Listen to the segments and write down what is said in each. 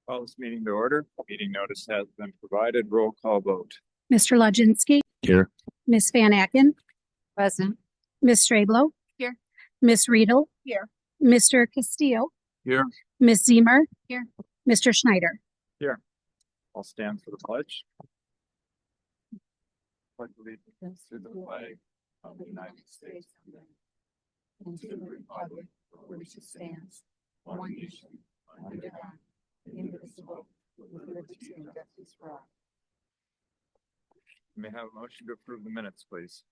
Call this meeting to order. Meeting notice has been provided. Roll call vote. Mr. Laginski. Here. Ms. Van Aken. Present. Ms. Strablow. Here. Ms. Riedel. Here. Mr. Castillo. Here. Ms. Ziemer. Here. Mr. Schneider. Here. I'll stand for the pledge. Pledge allegiance to the flag of the United States and to the republic for which it stands, one nation, under God, indivisible, with liberty and justice for all. May I have a motion to approve the minutes, please?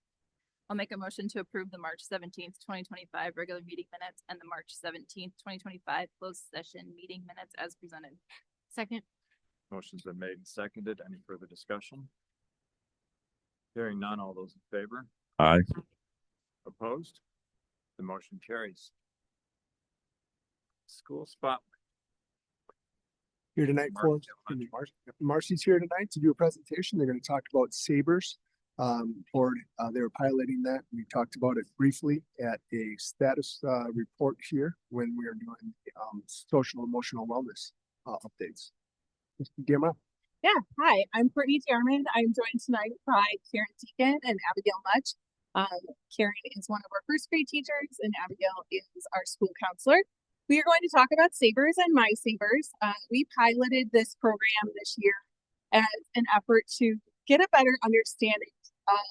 I'll make a motion to approve the March 17th, 2025 regular meeting minutes and the March 17th, 2025 closed session meeting minutes as presented. Second. Motion's been made and seconded. Any further discussion? Hearing none, all those in favor? Aye. Opposed? The motion carries. School spotlight. Here tonight for Marcy's here tonight to do a presentation. They're going to talk about Sabres. They were piloting that. We talked about it briefly at a status report here when we were doing social emotional wellness updates. Mr. Guillermo. Yeah, hi, I'm Brittany Dearmond. I'm joined tonight by Karen Deacon and Abigail Much. Karen is one of our first grade teachers and Abigail is our school counselor. We are going to talk about Sabres and My Sabres. We piloted this program this year as an effort to get a better understanding of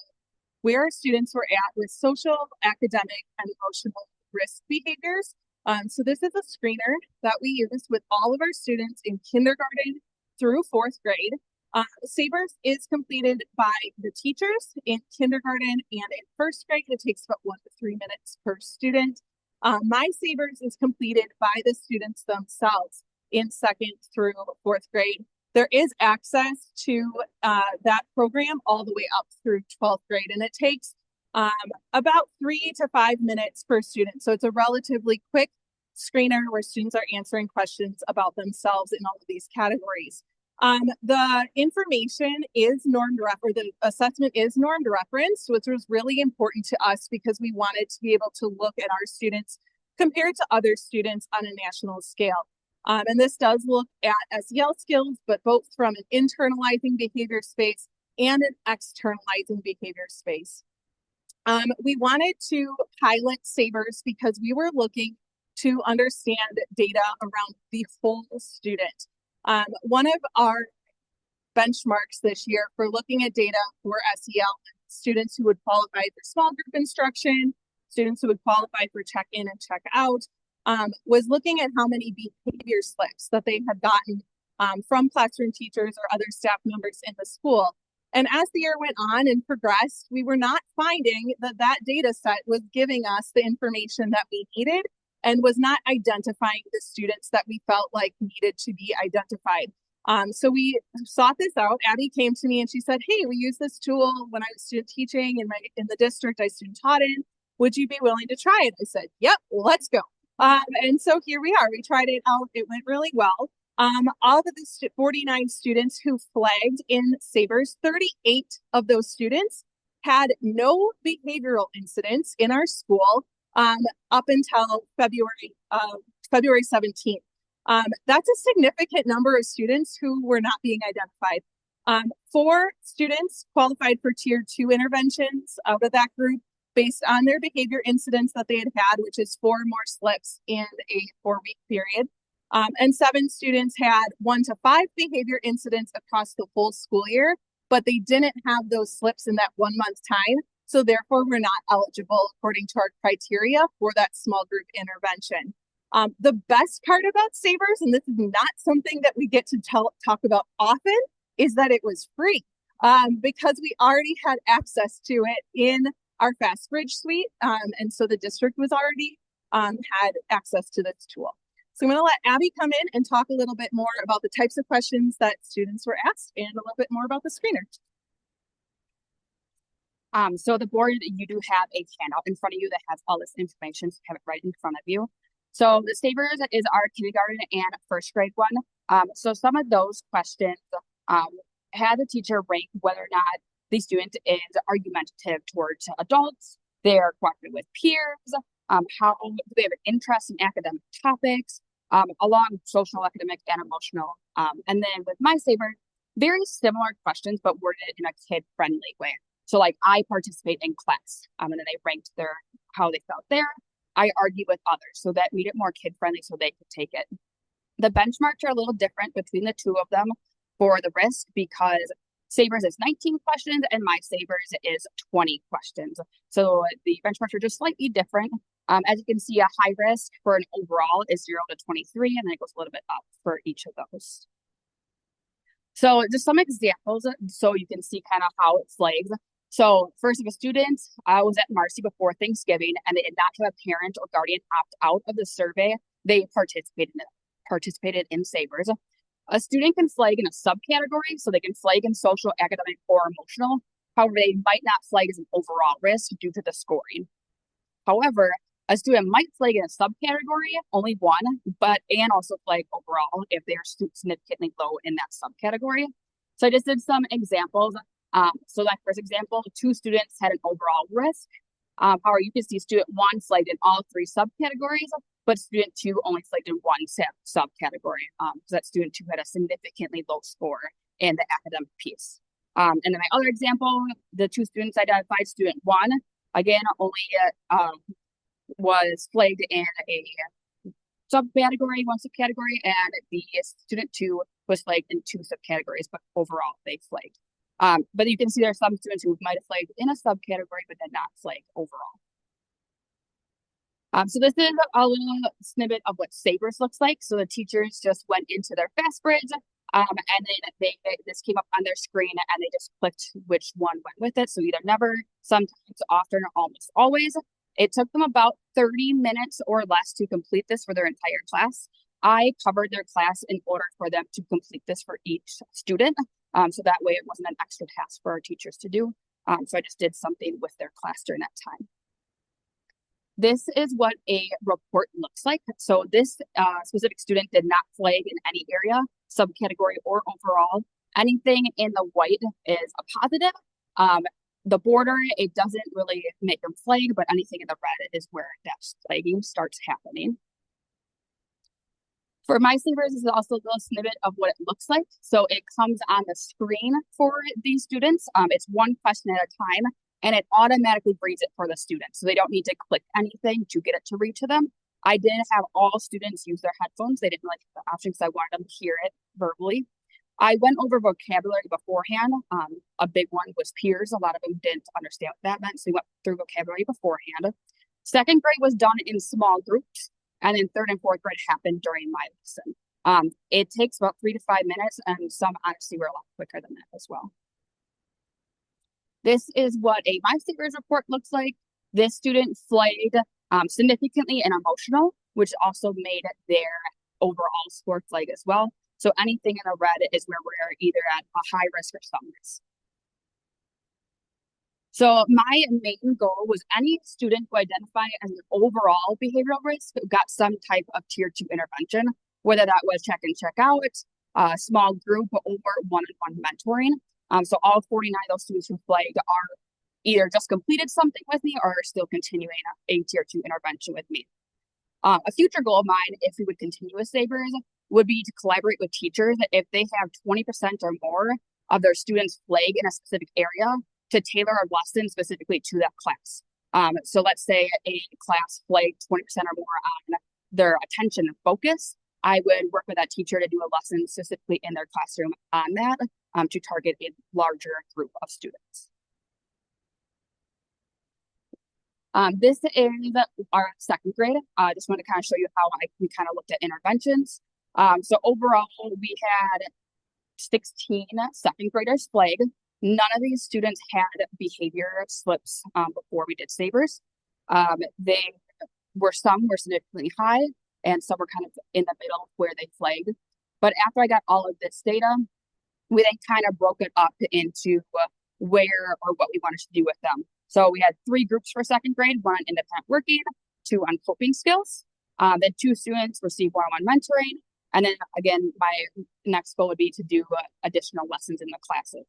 where our students were at with social, academic, and emotional risk behaviors. So this is a screener that we use with all of our students in kindergarten through fourth grade. Sabres is completed by the teachers in kindergarten and in first grade. It takes about 1 to 3 minutes per student. My Sabres is completed by the students themselves in second through fourth grade. There is access to that program all the way up through 12th grade, and it takes about 3 to 5 minutes per student. So it's a relatively quick screener where students are answering questions about themselves in all of these categories. The information is the assessment is normed referenced, which was really important to us because we wanted to be able to look at our students compared to other students on a national scale. And this does look at SEL skills, but both from an internalizing behavior space and an externalizing behavior space. We wanted to pilot Sabres because we were looking to understand data around the whole student. One of our benchmarks this year for looking at data for SEL, students who would qualify for small group instruction, students who would qualify for check-in and check-out, was looking at how many behavior slips that they had gotten from classroom teachers or other staff members in the school. And as the year went on and progressed, we were not finding that data set was giving us the information that we needed and was not identifying the students that we felt like needed to be identified. So we sought this out. Abby came to me and she said, hey, we use this tool when I was student teaching in the district I student taught in. Would you be willing to try it? I said, yep, let's go. And so here we are. We tried it out. It went really well. All of the 49 students who flagged in Sabres, 38 of those students had no behavioral incidents in our school up until February 17th. That's a significant number of students who were not being identified. 4 students qualified for tier 2 interventions out of that group based on their behavior incidents that they had had, which is 4 more slips in a 4-week period. And 7 students had 1 to 5 behavior incidents across the whole school year, but they didn't have those slips in that 1 month time. So therefore, we're not eligible according to our criteria for that small group intervention. The best part about Sabres, and this is not something that we get to talk about often, is that it was free because we already had access to it in our FastBridge suite. And so the district was already had access to this tool. So I'm going to let Abby come in and talk a little bit more about the types of questions that students were asked and a little bit more about the screener. So the board, you do have a handout in front of you that has all this information, so you have it right in front of you. So the Savers is our kindergarten and first grade one. So some of those questions had the teacher rank whether or not the student is argumentative towards adults, they're cooperative with peers, how do they have an interest in academic topics, along social, academic, and emotional. And then with My Saver, very similar questions, but worded in a kid-friendly way. So like I participate in class, and then they ranked how they felt there. I argue with others, so that made it more kid-friendly so they could take it. The benchmarks are a little different between the two of them for the risk because Savers is 19 questions and My Savers is 20 questions. So the benchmarks are just slightly different. As you can see, a high risk for an overall is 0 to 23, and then it goes a little bit up for each of those. So just some examples so you can see kind of how it flags. So first, if a student was at Marcy before Thanksgiving and they did not have a parent or guardian opt out of the survey, they participated in Savers. A student can flag in a subcategory, so they can flag in social, academic, or emotional. However, they might not flag as an overall risk due to the scoring. However, a student might flag in a subcategory, only one, and also flag overall if they are significantly low in that subcategory. So I just did some examples. So like first example, 2 students had an overall risk. However, you can see student 1 flagged in all 3 subcategories, but student 2 only flagged in 1 subcategory. So that student 2 had a significantly low score in the academic piece. And then my other example, the 2 students identified, student 1, again, only was flagged in a subcategory, 1 subcategory, and the student 2 was flagged in 2 subcategories, but overall they flagged. But you can see there are some students who might have flagged in a subcategory, but did not flag overall. So this is a little snippet of what Savers looks like. So the teachers just went into their FastBridge, and then this came up on their screen, and they just clicked which one went with it. So either never, sometimes, often, or almost always. It took them about 30 minutes or less to complete this for their entire class. I covered their class in order for them to complete this for each student. So that way it wasn't an extra task for our teachers to do. So I just did something with their class during that time. This is what a report looks like. So this specific student did not flag in any area, subcategory, or overall. Anything in the white is a positive. The border, it doesn't really make them flag, but anything in the red is where that flagging starts happening. For My Savers, this is also a little snippet of what it looks like. So it comes on the screen for these students. It's 1 question at a time, and it automatically reads it for the students. So they don't need to click anything to get it to read to them. I did have all students use their headphones. They didn't really have the option because I wanted them to hear it verbally. I went over vocabulary beforehand. A big one was peers. A lot of them didn't understand what that meant, so we went through vocabulary beforehand. 2nd grade was done in small groups, and then 3rd and 4th grade happened during my lesson. It takes about 3 to 5 minutes, and some honestly were a lot quicker than that as well. This is what a My Savers report looks like. This student flagged significantly and emotional, which also made their overall score flag as well. So anything in the red is where we're either at a high risk or some risk. So my main goal was any student who identified as an overall behavioral risk who got some type of tier 2 intervention, whether that was check in, check out, small group, or one-on-one mentoring. So all 49 of those students who flagged are either just completed something with me or are still continuing a tier 2 intervention with me. A future goal of mine, if we would continue with Savers, would be to collaborate with teachers if they have 20% or more of their students flag in a specific area to tailor a lesson specifically to that class. So let's say a class flagged 20% or more on their attention and focus. I would work with that teacher to do a lesson specifically in their classroom on that to target a larger group of students. This is our 2nd grade. I just want to kind of show you how we kind of looked at interventions. So overall, we had 16 2nd graders flag. None of these students had behavior slips before we did Sabers. Some were significantly high and some were kind of in the middle where they flagged. But after I got all of this data, we then kind of broke it up into where or what we wanted to do with them. So we had 3 groups for second grade, 1 on independent working, 2 on coping skills. Then 2 students received one-on-one mentoring. And then again, my next goal would be to do additional lessons in the classes.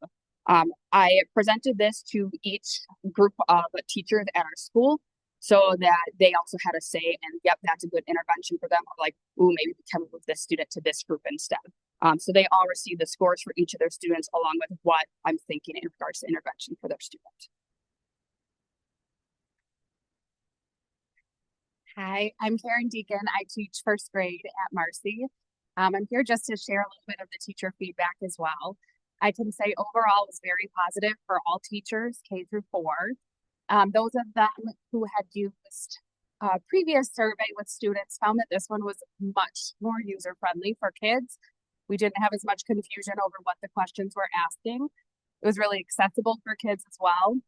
I presented this to each group of teachers at our school so that they also had a say and yep, that's a good intervention for them. Or like, ooh, maybe we can move this student to this group instead. So they all received the scores for each of their students along with what I'm thinking in regards to intervention for their student. Hi, I'm Karen Deacon. I teach first grade at Marcy. I'm here just to share a little bit of the teacher feedback as well. I can say overall it was very positive for all teachers, K through 4. Those of them who had used a previous survey with students found that this one was much more user-friendly for kids. We didn't have as much confusion over what the questions were asking. It was really accessible for kids as well.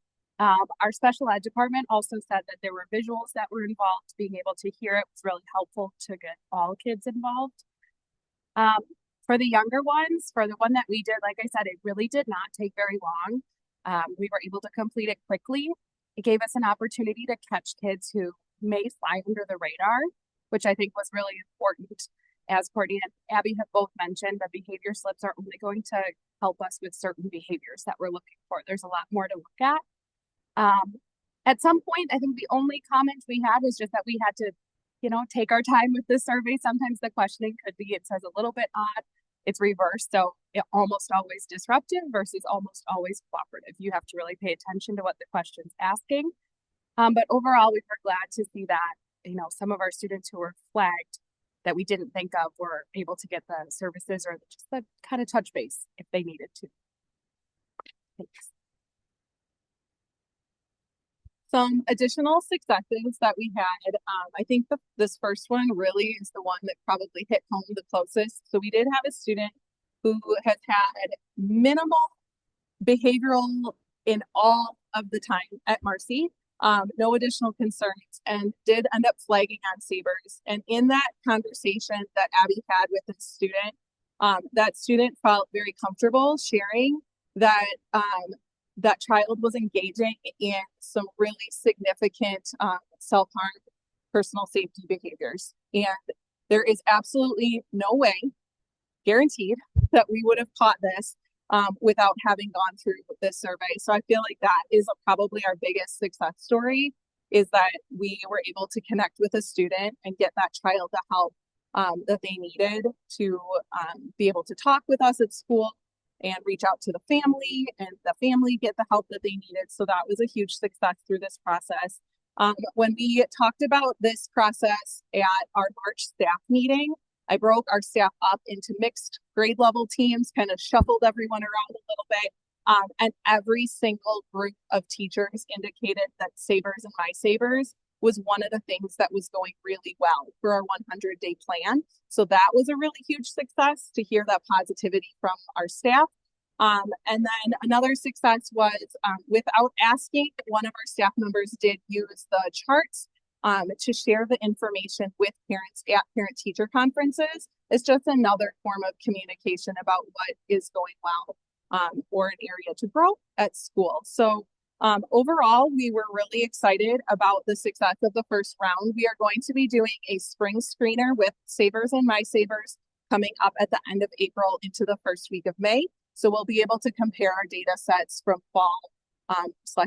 Our special ed department also said that there were visuals that were involved. Being able to hear it was really helpful to get all kids involved. For the younger ones, for the one that we did, like I said, it really did not take very long. We were able to complete it quickly. It gave us an opportunity to catch kids who may fly under the radar, which I think was really important. As Courtney and Abby have both mentioned, the behavior slips are only going to help us with certain behaviors that we're looking for. There's a lot more to look at. At some point, I think the only comment we had was just that we had to, take our time with this survey. Sometimes the questioning could be, it says a little bit odd. It's reversed. So it almost always disruptive versus almost always cooperative. You have to really pay attention to what the question's asking. But overall, we were glad to see that, some of our students who were flagged that we didn't think of were able to get the services or just the kind of touch base if they needed to. Thanks. Some additional successes that we had, I think this first one really is the one that probably hit home the closest. So we did have a student who has had minimal behavioral in all of the time at Marcy, no additional concerns, and did end up flagging on Sabers. And in that conversation that Abby had with the student, that student felt very comfortable sharing that that child was engaging in some really significant self-harm, personal safety behaviors. And there is absolutely no way, guaranteed, that we would have caught this without having gone through this survey. So I feel like that is probably our biggest success story, is that we were able to connect with a student and get that child the help that they needed to be able to talk with us at school and reach out to the family, and the family get the help that they needed. So that was a huge success through this process. When we talked about this process at our March staff meeting, I broke our staff up into mixed grade level teams, kind of shuffled everyone around a little bit. And every single group of teachers indicated that Sabers and My Sabers was one of the things that was going really well for our 100-day plan. So that was a really huge success to hear that positivity from our staff. And then another success was, without asking, one of our staff members did use the charts to share the information with parents at parent-teacher conferences. It's just another form of communication about what is going well or an area to grow at school. So overall, we were really excited about the success of the first round. We are going to be doing a spring screener with Sabers and My Sabers coming up at the end of April into the first week of May. So we'll be able to compare our data sets from fall /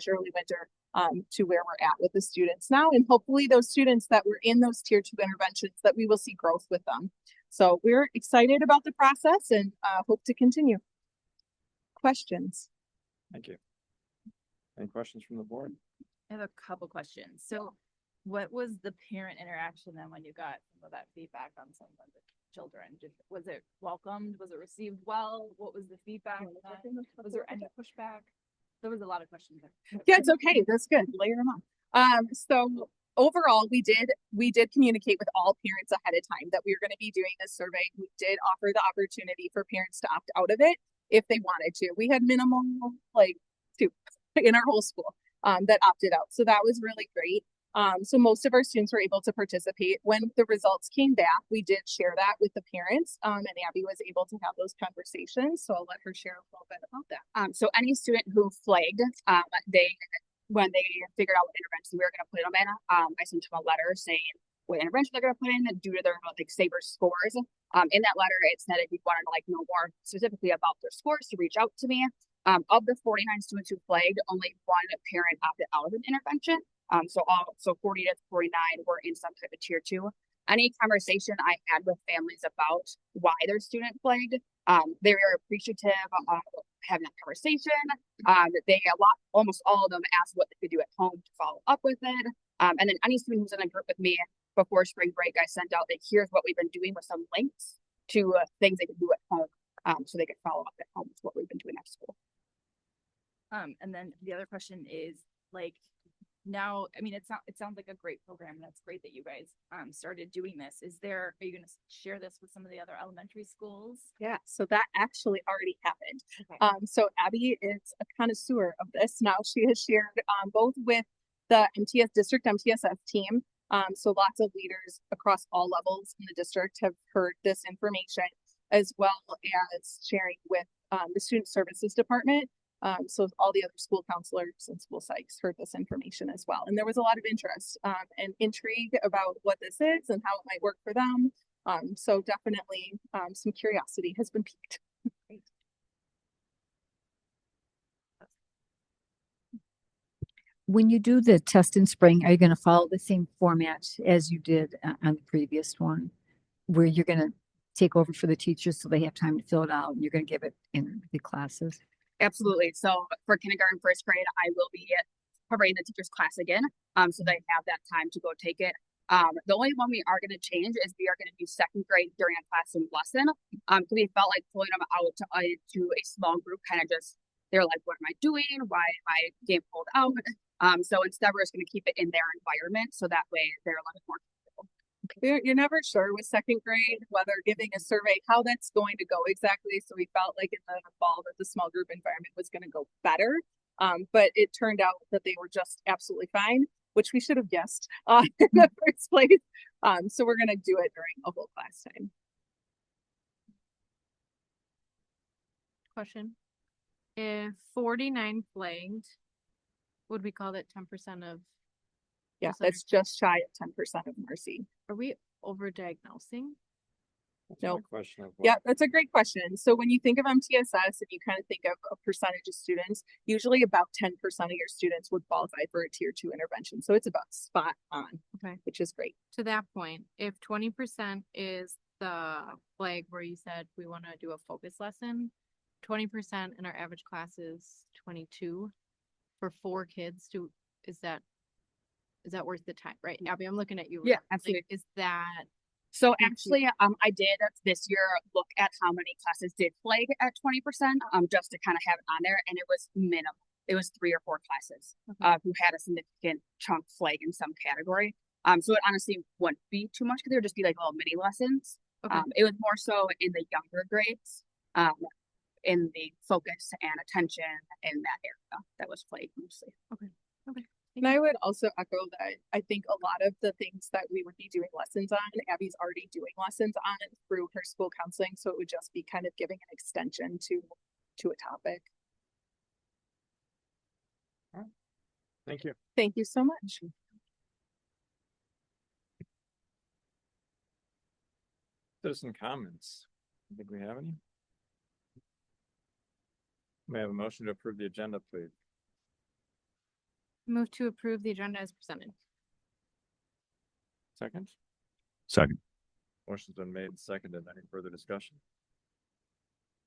early winter to where we're at with the students now. And hopefully those students that were in those tier 2 interventions, that we will see growth with them. So we're excited about the process and hope to continue. Questions? Thank you. Any questions from the board? I have a couple questions. So what was the parent interaction then when you got some of that feedback on some of the children? Was it welcomed? Was it received well? What was the feedback? Was there any pushback? There was a lot of questions there. Yeah, it's okay. That's good. Layer them on. So overall, we did communicate with all parents ahead of time that we were going to be doing this survey. We did offer the opportunity for parents to opt out of it. if they wanted to. We had minimal, like, two in our whole school, that opted out. So that was really great. So most of our students were able to participate. When the results came back, we did share that with the parents, and Abby was able to have those conversations. So I'll let her share a little bit about that. So any student who flagged, when they figured out what intervention we were going to put them in, I sent them a letter saying what intervention they're going to put in due to their like Saber scores. In that letter, it said if you wanted to like know more specifically about their scores, to reach out to me. Of the 49 students who flagged, only one parent opted out of an intervention. So 40 to 49 were in some type of tier 2. Any conversation I had with families about why their student flagged, they were appreciative of having that conversation. Almost all of them asked what they could do at home to follow up with it. And then any student who's in a group with me before spring break, I sent out like, here's what we've been doing with some links to things they can do at home, so they could follow up at home with what we've been doing at school. And then the other question is like, now, I mean, it sounds like a great program. And it's great that you guys started doing this. Are you going to share this with some of the other elementary schools? Yeah, so that actually already happened. Okay. So Abby is a connoisseur of this. Now she has shared both with the district MTSS team. So lots of leaders across all levels in the district have heard this information, as well as sharing with the student services department. So all the other school counselors and school psychs heard this information as well. And there was a lot of interest and intrigue about what this is and how it might work for them. So definitely some curiosity has been piqued. When you do the test in spring, are you going to follow the same format as you did on the previous one? Where you're going to take over for the teachers so they have time to fill it out and you're going to give it in the classes? Absolutely. So for kindergarten, first grade, I will be covering the teacher's class again. So they have that time to go take it. The only one we are going to change is we are going to do second grade during a classroom lesson. So we felt like pulling them out to a small group, kind of just, they're like, what am I doing? Why am I getting pulled out? So instead, we're just going to keep it in their environment. So that way they're a little bit more comfortable. You're never sure with second grade whether giving a survey how that's going to go exactly. So we felt like in the fall that the small group environment was going to go better. But it turned out that they were just absolutely fine, which we should have guessed in the first place. So we're going to do it during a whole class time. Question. If 49 flagged, would we call that 10% of? Yeah, Just under- that's just shy of 10% of Mercy. Are we overdiagnosing? That's No. my question of Yeah, that's a great question. So when you think of MTSS and you kind of think of a percentage of students, usually about 10% of your students would qualify for a tier 2 intervention. So it's about spot on, Okay. which is great. To that point, if 20% is the flag where you said we want to do a focus lesson, 20% in our average class is 22 for 4 kids. Is that worth the time? Right, Abby, I'm looking at you. Yeah, Like, absolutely. is that So Thank you. actually, I did this year look at how many classes did flag at 20%, just to kind of have it on there, and it was minimal. It was 3 or 4 classes who had a significant chunk flag in some category. So it honestly wouldn't be too much because they would just be like little mini lessons. Okay. It was more so in the younger grades, in the focus and attention in that area that was flag mostly. And I would also echo that I think a lot of the things that we would be doing lessons on, Abby's already doing lessons on through her school counseling. So it would just be kind of giving an extension to a topic. Thank you. Thank you so much. Citizen comments. I think we have any. May I have a motion to approve the agenda, please? move to approve the agenda as presented? Second? Second. Motion's been made and seconded. Any further discussion?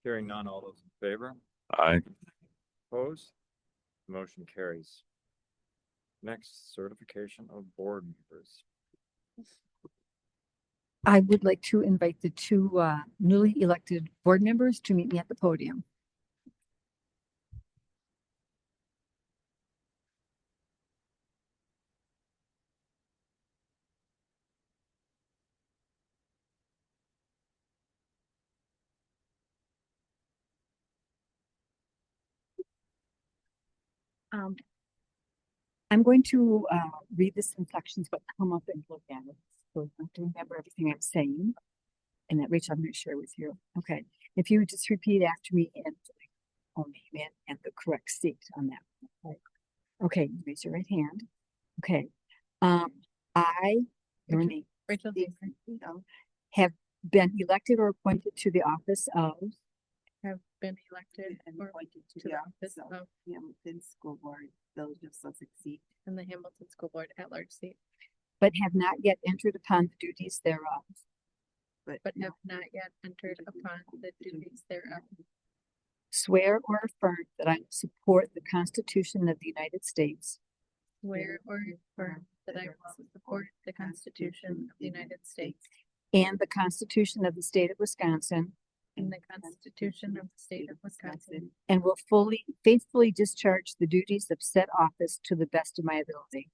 Hearing none, all those in favor? Aye. Opposed? Motion carries. Next, certification of board members. I would like to invite the 2 newly elected board members to meet me at the podium. I'm going to read this in sections, but come up and look at it. So I have to remember everything I'm saying. And that, Rachel, I'm going to share with you. Okay. If you would just repeat after me and own name and the correct seat on that. Okay. Okay. Raise your right hand. Okay. I, your name, Rachel, have been elected or appointed to the office of have been elected and or appointed to the office of Hamilton School Board, Village of Sussex seat, in the Hamilton School Board at-large seat, but have not yet entered upon the duties thereof. but have not yet entered upon the duties thereof. Swear or affirm that I will support the Constitution of the United States Swear or affirm that I will support the Constitution of the United States and the Constitution of the State of Wisconsin, and the Constitution of the State of Wisconsin, and will faithfully discharge the duties of said office to the best of my ability.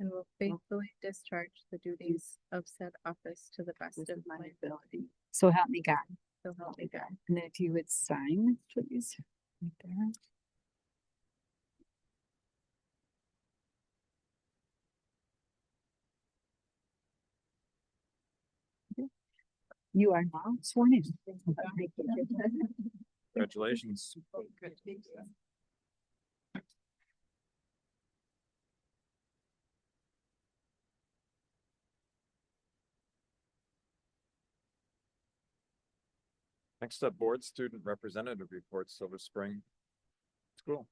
and will faithfully discharge the duties of said office to the best of my ability. So help me God. So help me God. And then if you would sign, please, right there. You are now sworn in. Congratulations. Next up, board student representative report, Silver Spring School.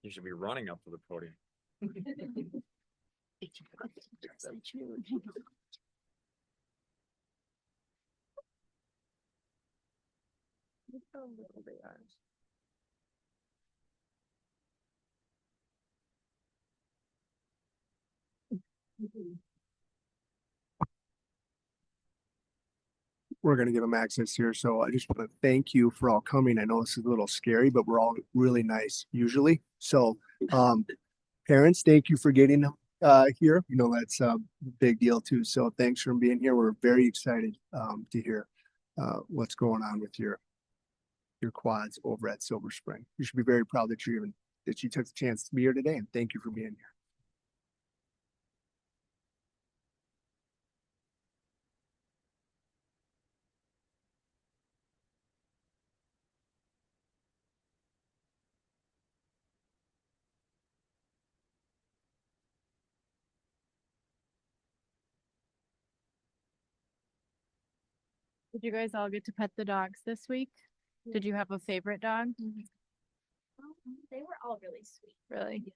You should be running up to the podium. Look how little they are. We're going to give them access here. So I just want to thank you for all coming. I know this is a little scary, but we're all really nice usually. So, parents, thank you for getting them here. You know, that's a big deal too. So thanks for being here. We're very excited to hear what's going on with your quads over at Silver Spring. You should be very proud that you took the chance to be here today, and thank you for being here. Did you guys all get to pet the dogs this week? Did you have a favorite dog? They were all really sweet. Really?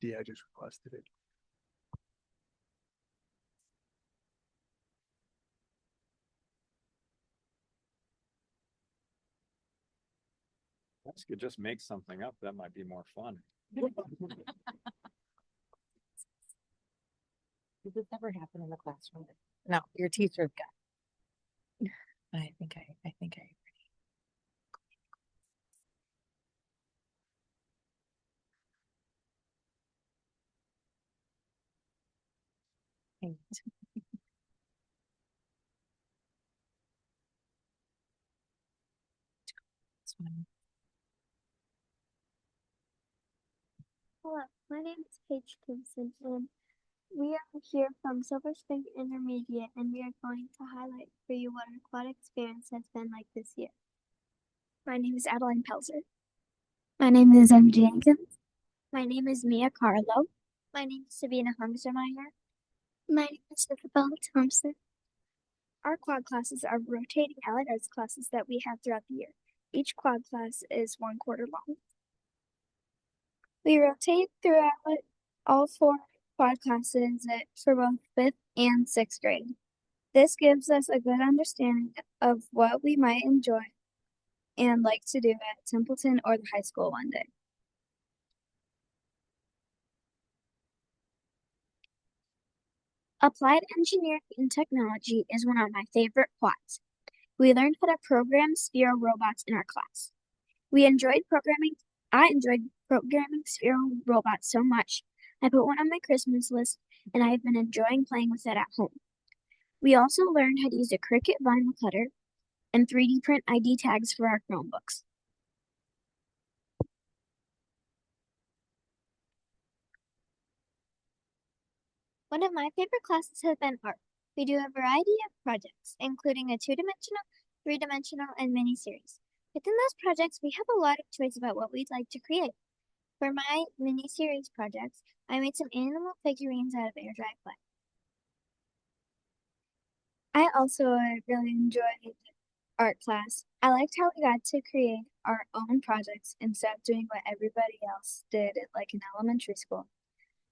Yeah, I just requested it. You could just make something up. That might be more fun. Did this ever happen in the classroom? No, your teacher got. I think I agree. Hello, my name is Paige Gibson, and we are here from Silver Spring Intermediate, and we are going to highlight for you what our quad experience has been like this year. My name is Adeline Pelzer. My name is Em Jenkins. My name is Mia Carlo. My name is Sabina Hungstermeyer. My name is Isabella Thompson. Our quad classes are rotating allied arts classes that we have throughout the year. Each quad class is 1 quarter long. We rotate throughout all 4 quad classes for both 5th and 6th grade. This gives us a good understanding of what we might enjoy and like to do at Templeton or the high school one day. Applied Engineering and Technology is one of my favorite quads. We learned how to program Sphero robots in our class. I enjoyed programming Sphero robots so much, I put one on my Christmas list, and I have been enjoying playing with it at home. We also learned how to use a Cricut vinyl cutter and 3D print ID tags for our Chromebooks. One of my favorite classes has been art. We do a variety of projects, including a 2-dimensional, 3-dimensional, and mini-series. Within those projects, we have a lot of choice about what we'd like to create. For my mini-series projects, I made some animal figurines out of air dry clay. I also really enjoyed art class. I liked how we got to create our own projects instead of doing what everybody else did at like an elementary school.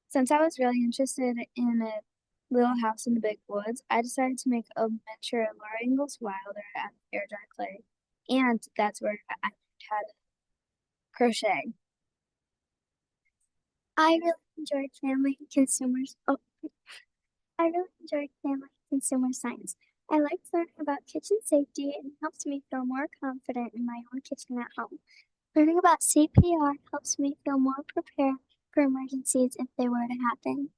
Since I was really interested in a little house in the big woods, I decided to make a miniature Laura Ingalls Wilder out of air dry clay. And that's where I learned how to crochet. I really enjoyed family consumers. I really enjoyed family consumer science. I liked learning about kitchen safety and it helps me feel more confident in my own kitchen at home. Learning about CPR helps me feel more prepared for emergencies if they were to happen.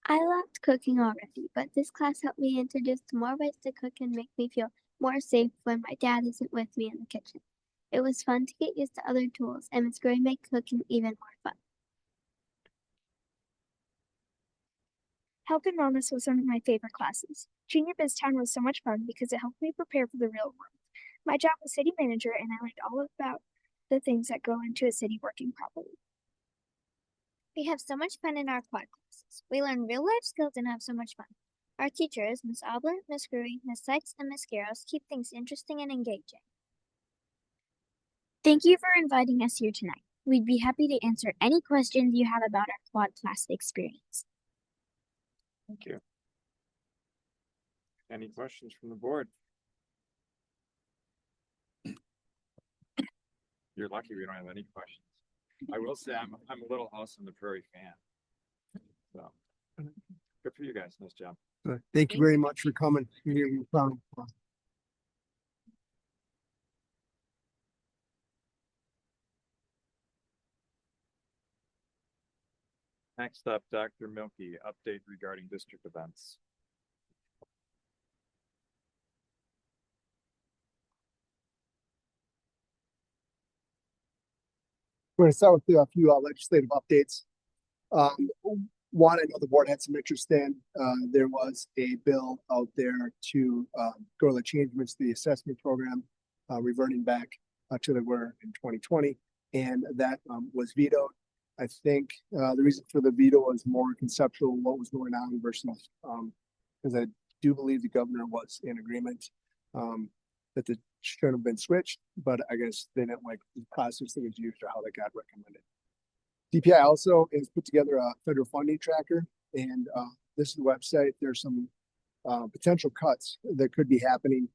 I loved cooking already, but this class helped me introduce more ways to cook and make me feel more safe when my dad isn't with me in the kitchen. It was fun to get used to other tools, and Miss Gray made cooking even more fun. Health and wellness was one of my favorite classes. Junior Biz Town was so much fun because it helped me prepare for the real world. My job was city manager, and I learned all about the things that go into a city working properly. We have so much fun in our quad classes. We learn real life skills and have so much fun. Our teachers, Miss Obler, Miss Gruey, Miss Sykes, and Miss Garros, keep things interesting and engaging. Thank you for inviting us here tonight. We'd be happy to answer any questions you have about our quad class experience. Thank you. Any questions from the board? You're lucky we don't have any questions. I will say I'm a Little House on the Prairie fan. So good for you guys. Nice job. Thank you very much for coming. You're proud of us. Next up, Dr. Milky, update regarding district events. We're going to start with a few legislative updates. One, I know the board had some interest in. There was a bill out there to go the changements to the assessment program, reverting back to the were in 2020, and that was vetoed. I think the reason for the veto was more conceptual, what was going on versus because I do believe the governor was in agreement that it should have been switched, but I guess they didn't like the process that was used or how that got recommended. DPI also has put together a federal funding tracker, and this is the website. There's some potential cuts that could be happening,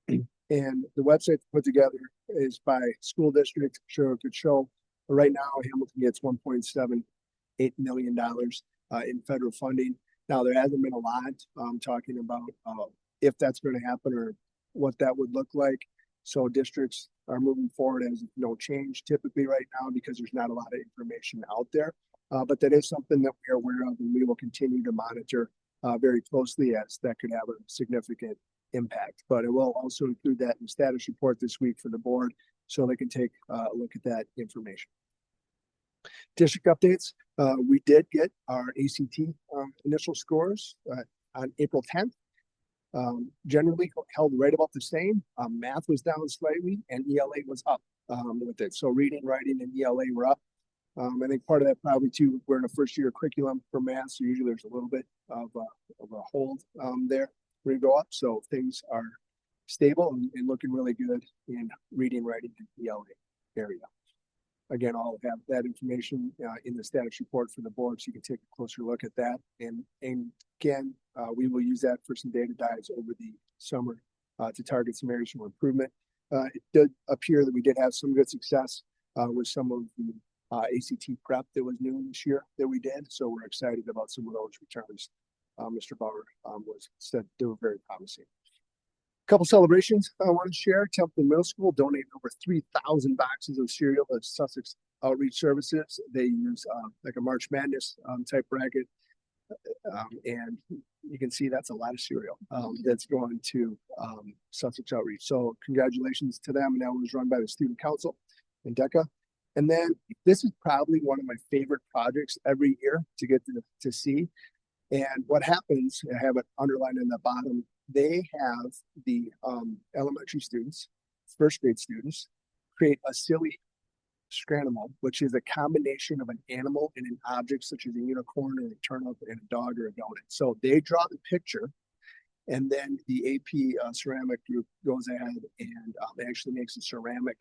and the website put together is by school district. Sure, it could show. But right now, Hamilton gets $1.78 million in federal funding. Now, there hasn't been a lot talking about if that's going to happen or what that would look like. So districts are moving forward as no change typically right now because there's not a lot of information out there. But that is something that we are aware of and we will continue to monitor very closely as that could have a significant impact. But it will also include that in the status report this week for the board so they can take a look at that information. District updates. We did get our ACT initial scores on April 10th. Generally held right about the same. Math was down slightly and ELA was up with it. So reading, writing, and ELA were up. I think part of that probably too, we're in a first year curriculum for math, so usually there's a little bit of a hold there where you go up. So things are stable and looking really good in reading, writing, and ELA area. Again, I'll have that information in the status report for the board, so you can take a closer look at that. And again, we will use that for some data dives over the summer to target some areas for improvement. It did appear that we did have some good success with some of the ACT prep that was new this year that we did. So we're excited about some of those returns. Mr. Bauer said they were very promising. Couple celebrations I want to share. Templeton Middle School donated over 3,000 boxes of cereal to Sussex Outreach Services. They use like a March Madness type bracket And you can see that's a lot of cereal, that's going to, Sussex Outreach. So congratulations to them. And that was run by the Student Council in DECA. And then this is probably one of my favorite projects every year to get to see. And what happens, I have it underlined in the bottom, they have the elementary students, first grade students, create a silly scranimal, which is a combination of an animal and an object such as a unicorn or a turnip and a dog or a donut. So they draw the picture, and then the AP ceramic group goes ahead and actually makes a ceramic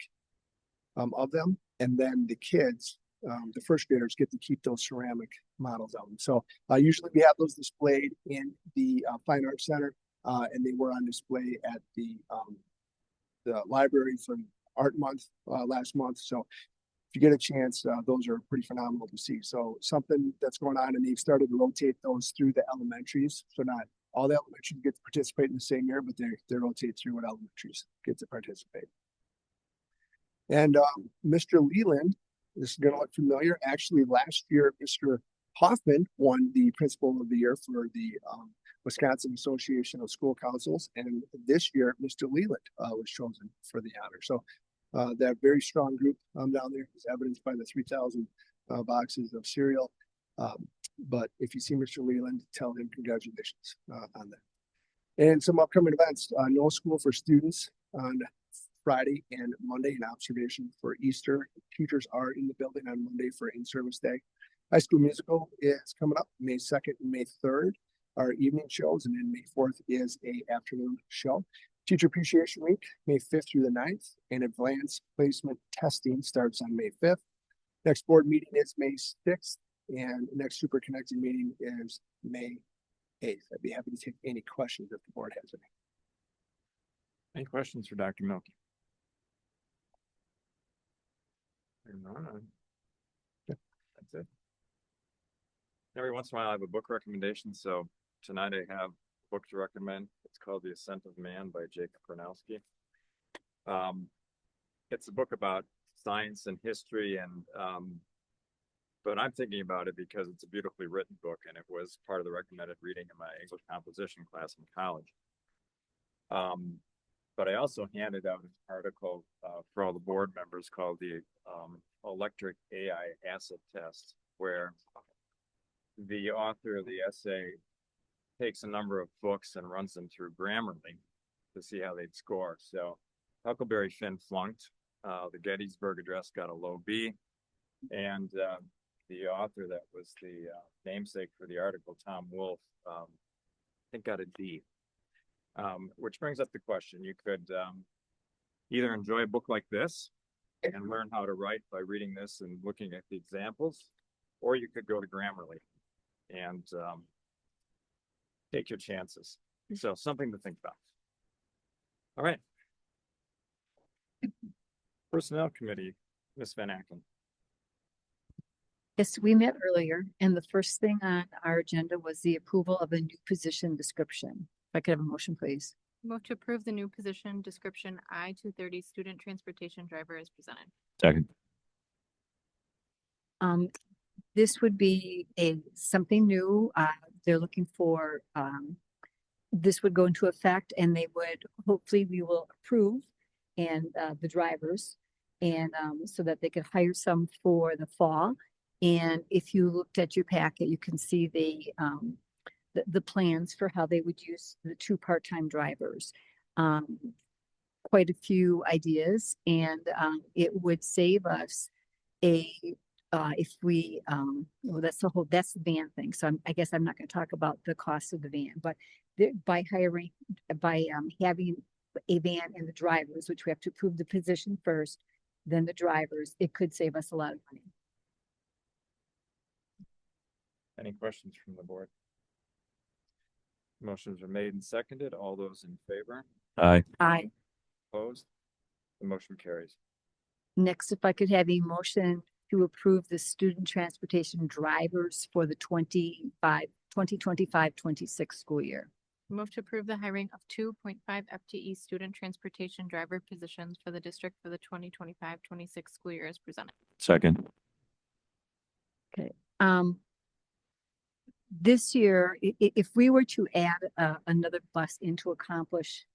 of them. And then the kids, the first graders, get to keep those ceramic models of them. So usually we have those displayed in the Fine Arts Center, and they were on display at the library for Art Month last month. So if you get a chance, those are pretty phenomenal to see. So something that's going on, and they've started to rotate those through the elementaries. So not all the elementaries get to participate in the same year, but they rotate through what elementaries get to participate. And Mr. Leland, this is going to look familiar. Actually, last year, Mr. Hoffman won the Principal of the Year for the Wisconsin Association of School Councils. And this year, Mr. Leland was chosen for the honor. So that very strong group down there is evidenced by the 3,000 boxes of cereal. But if you see Mr. Leland, tell him congratulations on that. And some upcoming events, no school for students on Friday and Monday in observation for Easter. Teachers are in the building on Monday for in-service day. High School Musical is coming up May 2nd and May 3rd, our evening shows, and then May 4th is a afternoon show. Teacher Appreciation Week, May 5th through the 9th, and advanced placement testing starts on May 5th. Next board meeting is May 6th, and next Super Connected meeting is May 8th. I'd be happy to take any questions if the board has any. Any questions for Dr. Milky? That's it. Every once in a while I have a book recommendation. So tonight I have a book to recommend. It's called The Ascent of Man by Jacob Bronowski. It's a book about science and history, and but I'm thinking about it because it's a beautifully written book, and it was part of the recommended reading in my English composition class in college. But I also handed out an article for all the board members called the Electric AI Acid Test, where the author of the essay takes a number of books and runs them through Grammarly to see how they'd score. So Huckleberry Finn flunked. The Gettysburg Address got a low B, and the author that was the namesake for the article, Tom Wolfe, I think got a D. Which brings up the question: you could either enjoy a book like this and learn how to write by reading this and looking at the examples, or you could go to Grammarly and take your chances. So something to think about. All right. Personnel Committee, Ms. Van Aken. Yes, we met earlier, and the first thing on our agenda was the approval of a new position description. If I could have a motion, please. Move to approve the new position description I-230 student transportation driver as presented. Second. This would be something new. They're looking for, this would go into effect, and they would, hopefully we will approve and the drivers, and so that they could hire some for the fall. And if you looked at your packet, you can see the plans for how they would use the 2 part-time drivers. Quite a few ideas, and it would save us if we, well, that's the van thing. So I guess I'm not going to talk about the cost of the van, but by having a van and the drivers, which we have to approve the position first, then the drivers, it could save us a lot of money. Any questions from the board? Motions are made and seconded. All those in favor? Aye. Aye. Opposed? The motion carries. Next, if I could have a motion to approve the student transportation drivers for the 2025-26 school year. Move to approve the hiring of 2.5 FTE student transportation driver positions for the district for the 2025-26 school year as presented. Second. Okay. this year, if we were to add another bus in to accomplish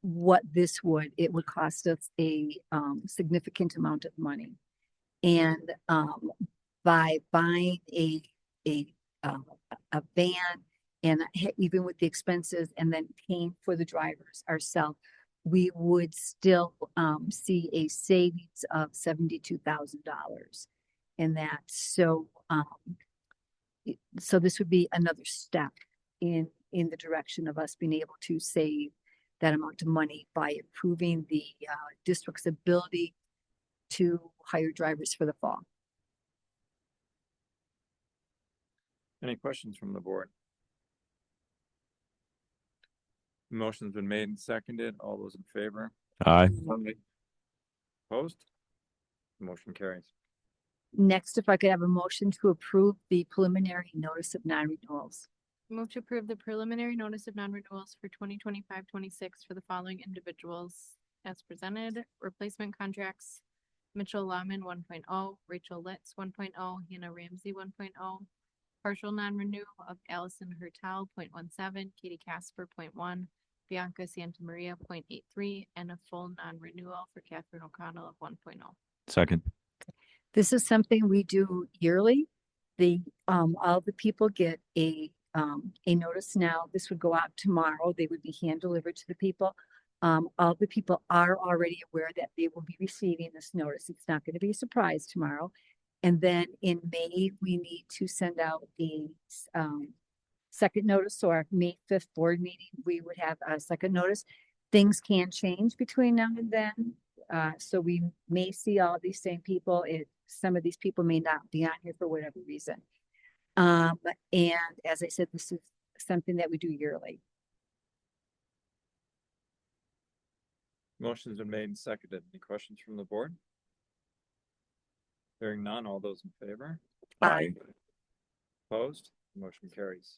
what this would, it would cost us a significant amount of money. And by buying a van and even with the expenses and then paying for the drivers ourselves, we would still see a savings of $72,000 in that. So so this would be another step in the direction of us being able to save that amount of money by improving the district's ability to hire drivers for the fall. Any questions from the board? Motion's been made and seconded. All those in favor? Aye. Opposed? Motion carries. Next, if I could have a motion to approve the preliminary notice of non-renewals. Move to approve the preliminary notice of non-renewals for 2025-26 for the following individuals as presented. Replacement contracts, Mitchell Lahman 1.0, Rachel Litz 1.0, Hannah Ramsey 1.0. Partial non-renew of Allison Hertel 0.17, Katie Casper 0.1, Bianca Santa Maria 0.83, and a full non-renewal for Catherine O'Connell of 1.0. Second. This is something we do yearly. All the people get a notice now. This would go out tomorrow. They would be hand delivered to the people. All the people are already aware that they will be receiving this notice. It's not going to be a surprise tomorrow. And then in May, we need to send out a second notice. So our May 5th board meeting, we would have a second notice. Things can change between now and then. So we may see all these same people. Some of these people may not be on here for whatever reason. And as I said, this is something that we do yearly. Motion's been made and seconded. Any questions from the board? Hearing none, all those in favor? Aye. Opposed? Motion carries.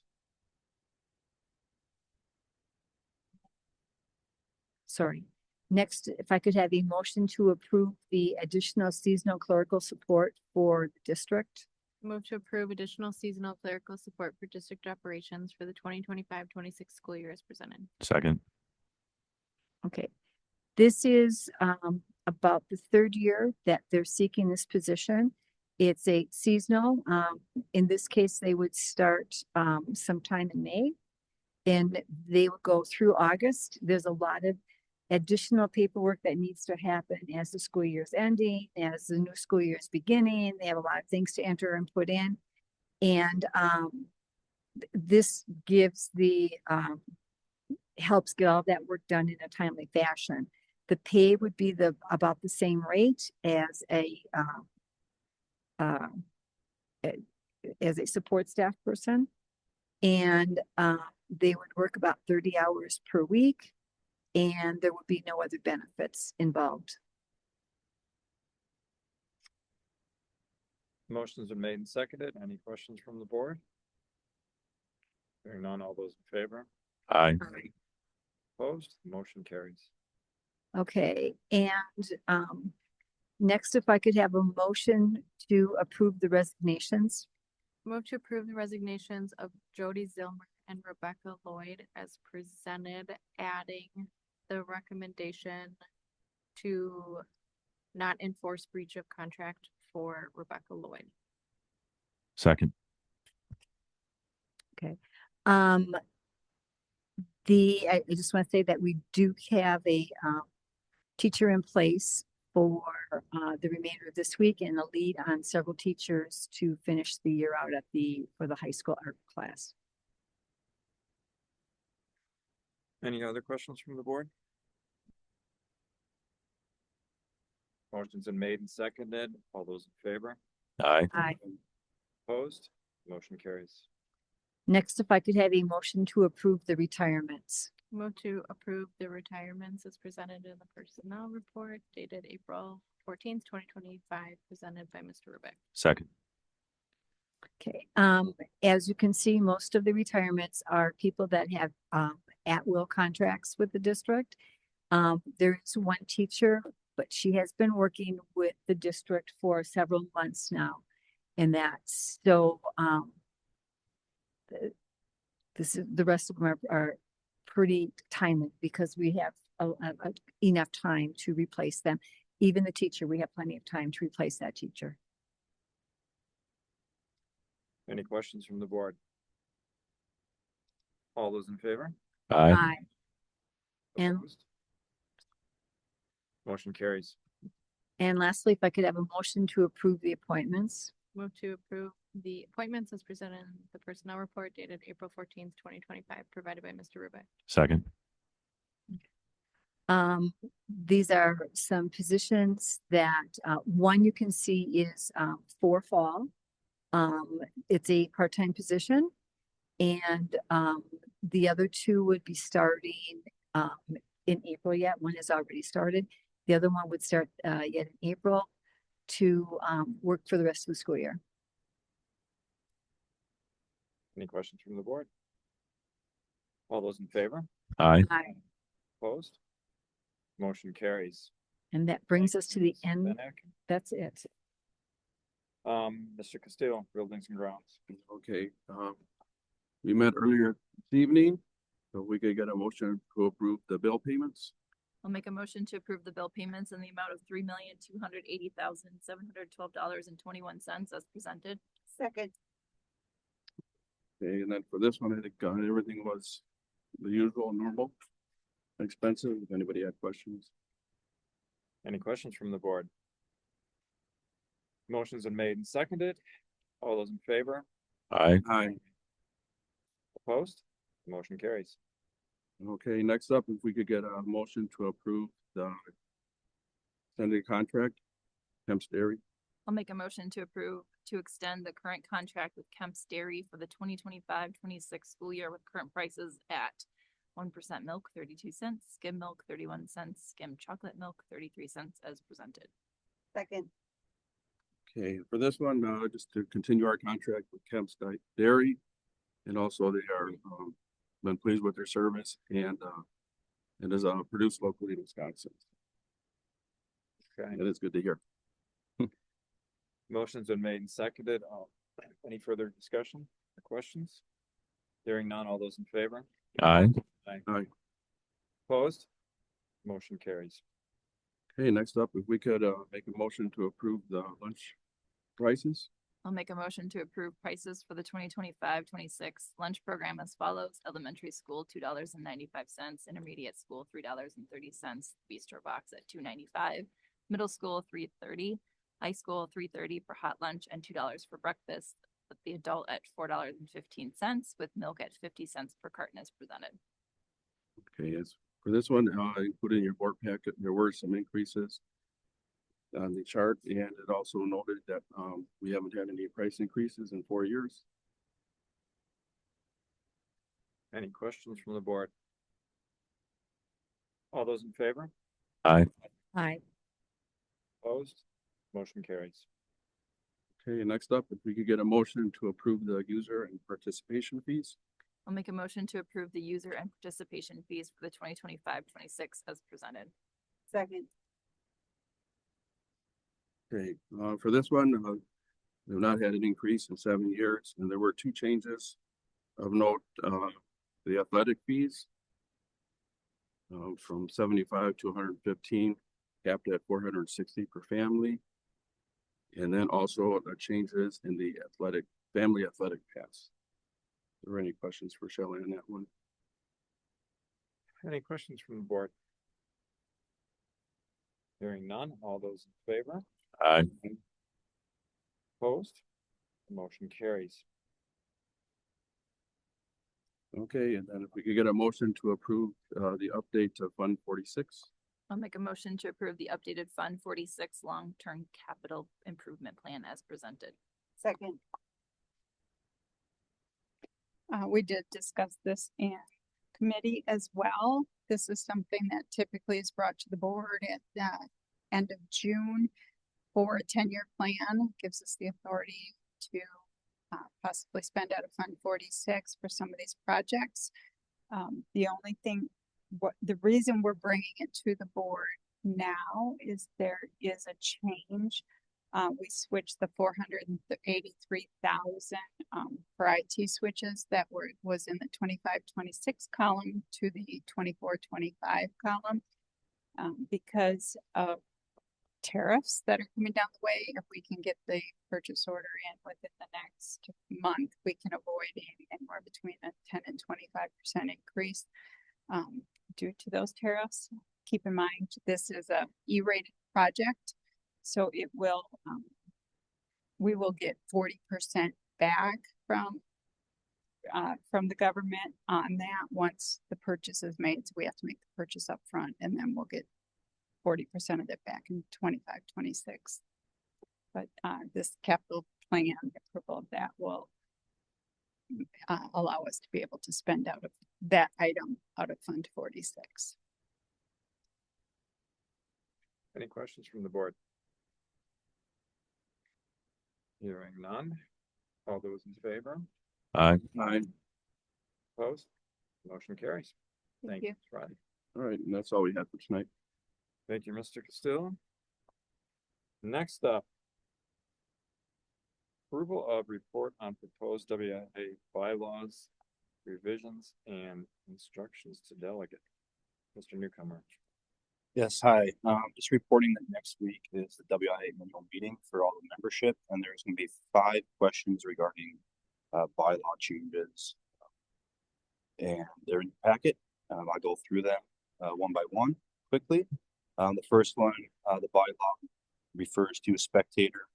Sorry. Next, if I could have a motion to approve the additional seasonal clerical support for the district. Move to approve additional seasonal clerical support for district operations for the 2025-26 school year as presented. Second. Okay. This is about the third year that they're seeking this position. It's a seasonal. In this case, they would start sometime in May and they would go through August. There's a lot of additional paperwork that needs to happen as the school year is ending, as the new school year is beginning. They have a lot of things to enter and put in. And this gives helps get all that work done in a timely fashion. The pay would be about the same rate as a support staff person. And they would work about 30 hours per week. And there would be no other benefits involved. Motion's been made and seconded. Any questions from the board? Hearing none, all those in favor? Aye. Opposed? Motion carries. Okay, and next, if I could have a motion to approve the resignations. Move to approve the resignations of Jody Zilmer and Rebecca Lloyd as presented, adding the recommendation to not enforce breach of contract for Rebecca Lloyd. Second. Okay. I just want to say that we do have a teacher in place for the remainder of this week and a lead on several teachers to finish the year out for the high school art class. Any other questions from the board? Motion's been made and seconded. All those in favor? Aye. Aye. Opposed? Motion carries. Next, if I could have a motion to approve the retirements. Move to approve the retirements as presented in the personnel report dated April 14th, 2025, presented by Mr. Rubick. Second. Okay, as you can see, most of the retirements are people that have at-will contracts with the district. There is one teacher, but she has been working with the district for several months now. And that's so the rest of them are pretty timely because we have enough time to replace them. Even the teacher, we have plenty of time to replace that teacher. Any questions from the board? All those in favor? Aye. Aye. And- Opposed? Motion carries. And lastly, if I could have a motion to approve the appointments. Move to approve the appointments as presented in the personnel report dated April 14th, 2025, provided by Mr. Ruben. Second. These are some positions that, one you can see is, for fall. It's a part-time position. And, the other two would be starting, in April yet. One has already started. The other one would start, yet in April to, work for the rest of the school year. Any questions from the board? All those in favor? Aye. Aye. Opposed? Motion carries. And that brings us to the end. Benek. That's it. Mr. Castillo, Buildings and Grounds. Okay, we met earlier this evening, so we could get a motion to approve the bill payments. I'll make a motion to approve the bill payments in the amount of $3,280,712.21 as presented. Second. Okay, and then for this one, I think everything was the usual, normal expensive. If anybody had questions. Any questions from the board? Motion's been made and seconded. All those in favor? Aye. Aye. Opposed? Motion carries. Okay, next up, if we could get a motion to approve the extended contract, Kemp's Dairy. I'll make a motion to approve to extend the current contract with Kemp's Dairy for the 2025-26 school year with current prices at 1% milk, 32 cents, skim milk, 31 cents, skim chocolate milk, 33 cents as presented. Second. Okay, for this one, just to continue our contract with Kemp's Dairy. And also they are, been pleased with their service and, it is, produced locally in Wisconsin. Okay. It is good to hear. Motion's been made and seconded. Any further discussion or questions? Hearing none, all those in favor? Aye. Aye. Opposed? Motion carries. Okay, next up, if we could, make a motion to approve the lunch prices. I'll make a motion to approve prices for the 2025-26 lunch program as follows. Elementary school, $2.95, intermediate school, $3.30, bistro box at $2.95, middle school, $3.30, high school, $3.30 for hot lunch and $2 for breakfast, with the adult at $4.15, with milk at 50 cents per carton as presented. Okay, yes, for this one, I put in your board packet, there were some increases on the chart, and it also noted that, we haven't had any price increases in 4 years. Any questions from the board? All those in favor? Aye. Aye. Opposed? Motion carries. Okay, next up, if we could get a motion to approve the user and participation fees. I'll make a motion to approve the user and participation fees for the 2025-26 as presented. Second. Okay, for this one, we've not had an increase in 7 years, and there were 2 changes of note. The athletic fees from 75 to 115, capped at 460 per family. And then also changes in the family athletic pass. Are there any questions for Shelley on that one? Any questions from the board? Hearing none, all those in favor? Aye. Opposed? Motion carries. Okay, and then if we could get a motion to approve the update to Fund 46. I'll make a motion to approve the updated Fund 46 long-term capital improvement plan as presented. Second. We did discuss this in committee as well. This is something that typically is brought to the board at the end of June for a 10-year plan. Gives us the authority to possibly spend out of Fund 46 for some of these projects. The only thing, the reason we're bringing it to the board now is there is a change We switched the 483,000 for IT switches that was in the 25-26 column to the 24-25 column. Because of tariffs that are coming down the way, if we can get the purchase order in within the next month, we can avoid anywhere between a 10 and 25% increase due to those tariffs. Keep in mind, this is a E-rated project, so it will, we will get 40% back from the government on that once the purchase is made. So we have to make the purchase up front, and then we'll get 40% of it back in 25-26. But this capital plan, approval of that will allow us to be able to spend out of that item out of Fund 46. Any questions from the board? Hearing none. All those in favor? Aye. Aye. Opposed? Motion carries. Thank Thank you. you, Ms. Riley. All right, and that's all we have for tonight. Thank you, Mr. Castillo. Next up. Approval of report on proposed WIA bylaws, revisions and instructions to delegate. Mr. Newcomer. Yes, hi. Just reporting that next week is the WIA annual meeting for all the membership, and there's going to be 5 questions regarding bylaw changes, and they're in the packet. I'll go through them one by one quickly. The first one, the bylaw refers to a spectator.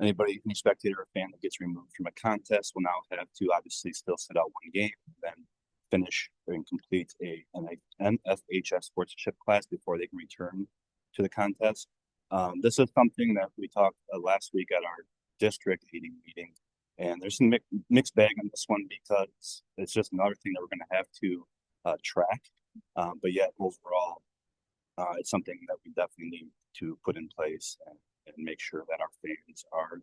Any spectator or fan that gets removed from a contest will now have to obviously still sit out one game, then finish and complete an NFHS sportsmanship class before they can return to the contest. This is something that we talked last week at our district meeting, and there's some mixed bag on this one because it's just another thing that we're going to have to track. But yet overall, it's something that we definitely need to put in place and make sure that our fans are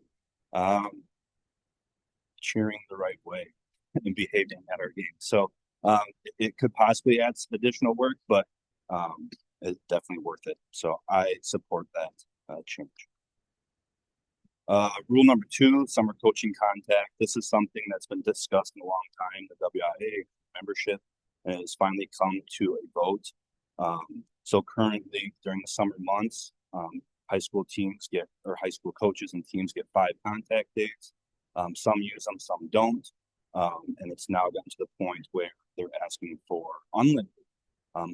cheering the right way and behaving at our game. So it could possibly add some additional work, but it's definitely worth it. So I support that change. Rule number 2, summer coaching contact. This is something that's been discussed in a long time. The WIA membership has finally come to a vote. So currently during the summer months, high school coaches and teams get 5 contact days. Some use them, some don't. And it's now gotten to the point where they're asking for unlimited.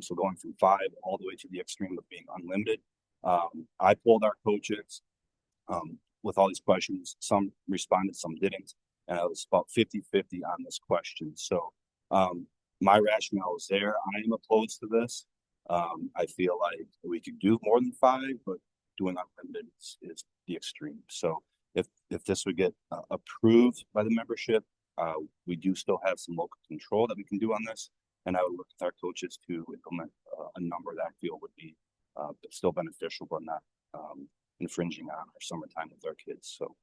So going from 5 all the way to the extreme of being unlimited. I polled our coaches with all these questions. Some responded, some didn't. And it was about 50-50 on this question. So my rationale is there. I am opposed to this. I feel like we could do more than 5, but doing unlimited is the extreme. So if this would get approved by the membership, we do still have some local control that we can do on this, and I would work with our coaches to implement a number that I feel would be still beneficial, but not infringing on our summertime with our kids. So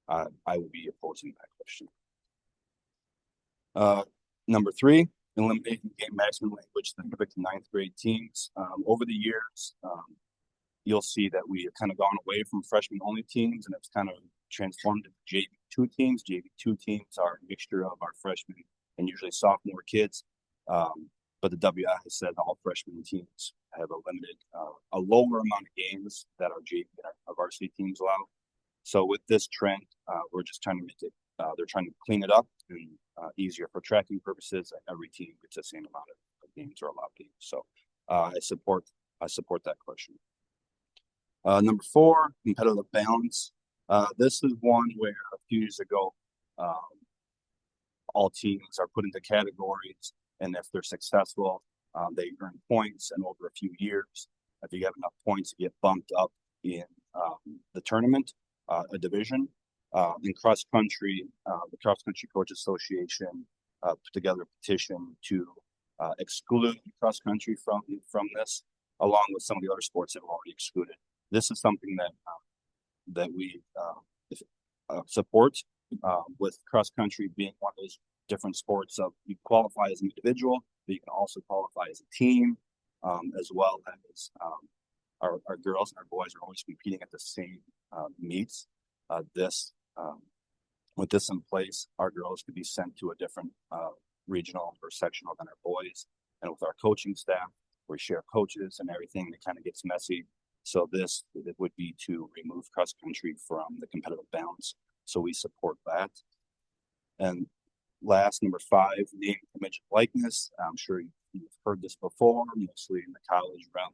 I will be opposing that question. Number 3, eliminating game maximum language specific to 9th grade teams. Over the years, you'll see that we have kind of gone away from freshman only teams, and it's kind of transformed into JV2 teams. JV2 teams are a mixture of our freshmen and usually sophomore kids. But the WI has said all freshman teams have a lower amount of games that our JV and our varsity teams allow. So with this trend, we're just trying to make it, they're trying to clean it up and easier for tracking purposes. Every team gets the same amount of games or allowed games. So I support that question. Number 4, competitive balance. This is one where a few years ago, all teams are put into categories, and if they're successful, they earn points, and over a few years, if you have enough points, you get bumped up in the tournament, a division. In cross country, the Cross Country Coach Association put together a petition to exclude cross country from this, along with some of the other sports that were already excluded. This is something that we support, with cross country being one of those different sports of you qualify as an individual, but you can also qualify as a team, as well as our girls and our boys are always competing at the same meets. With this in place, our girls could be sent to a different regional or sectional than our boys. And with our coaching staff, we share coaches and everything. It kind of gets messy. So it would be to remove cross country from the competitive balance. So we support that. And last, number 5, name, image, likeness. I'm sure you've heard this before, mostly in the college realm,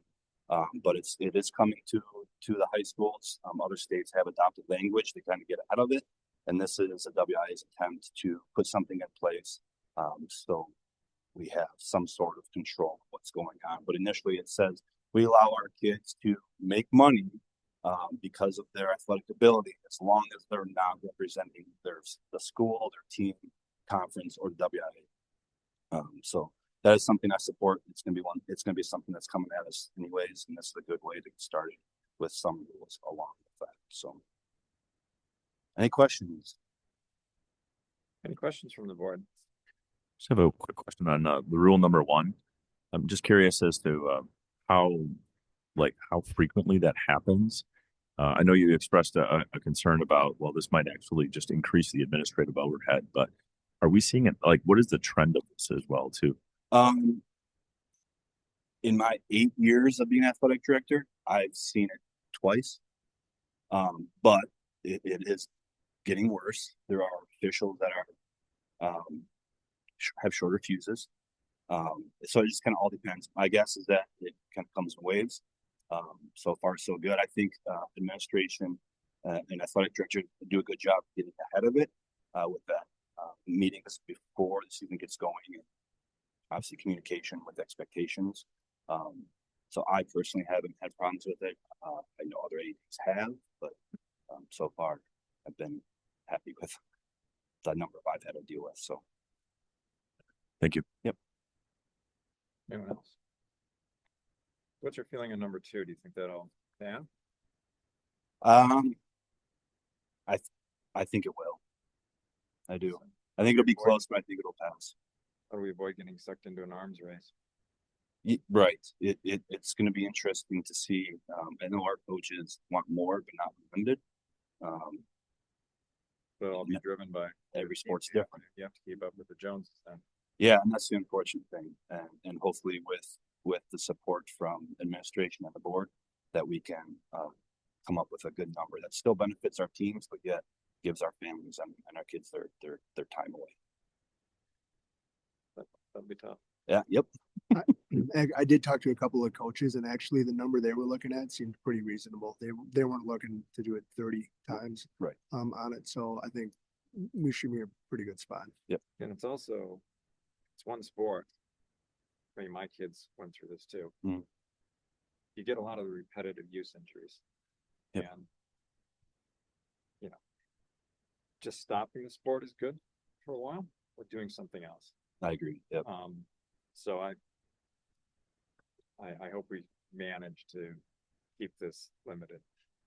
but it is coming to the high schools. Other states have adopted language to kind of get ahead of it, and this is a WIA's attempt to put something in place so we have some sort of control of what's going on. But initially, it says we allow our kids to make money because of their athletic ability, as long as they're not representing the school, their team, conference, or WIA. So that is something I support. It's going to be something that's coming at us anyways, and this is a good way to get started with some rules along with that. So, any questions? Any questions from the board? Just have a quick question on the rule number 1. I'm just curious as to how frequently that happens. I know you expressed a concern about, well, this might actually just increase the administrative overhead, but are we seeing it, what is the trend of this as well too? In my 8 years of being athletic director, I've seen it twice. But it is getting worse. There are officials that are have shorter fuses. So it just kind of all depends. My guess is that it kind of comes in waves. So far, so good. I think administration and athletic director do a good job getting ahead of it with that meetings before the season gets going, and obviously communication with expectations. So I personally haven't had problems with it. I know other ADs have, but so far I've been happy with the number I've had to deal with. So, thank you. Yep. Anyone else? What's your feeling on number 2? Do you think that'll stand? I think it will. I do. I think it'll be close, but I think it'll pass. How do we avoid getting sucked into an arms race? Right. It's going to be interesting to see. I know our coaches want more, but not limited. But it'll be driven by every sport's different. You have to keep up with the Joneses then. Yeah, and that's the unfortunate thing. And hopefully with the support from administration and the board, that we can come up with a good number that still benefits our teams, but yet gives our families and our kids their time away. That'd be tough. Yeah. Yep. I did talk to a couple of coaches, and actually the number they were looking at seemed pretty reasonable. They weren't looking to do it 30 times right on it. So I think we should be in a pretty good spot. Yep. And it's one sport. I mean, my kids went through this too. Mm. You get a lot of the repetitive use injuries. Yep. And just stopping the sport is good for a while, or doing something else. I agree. Yep. So I hope we manage to keep this limited.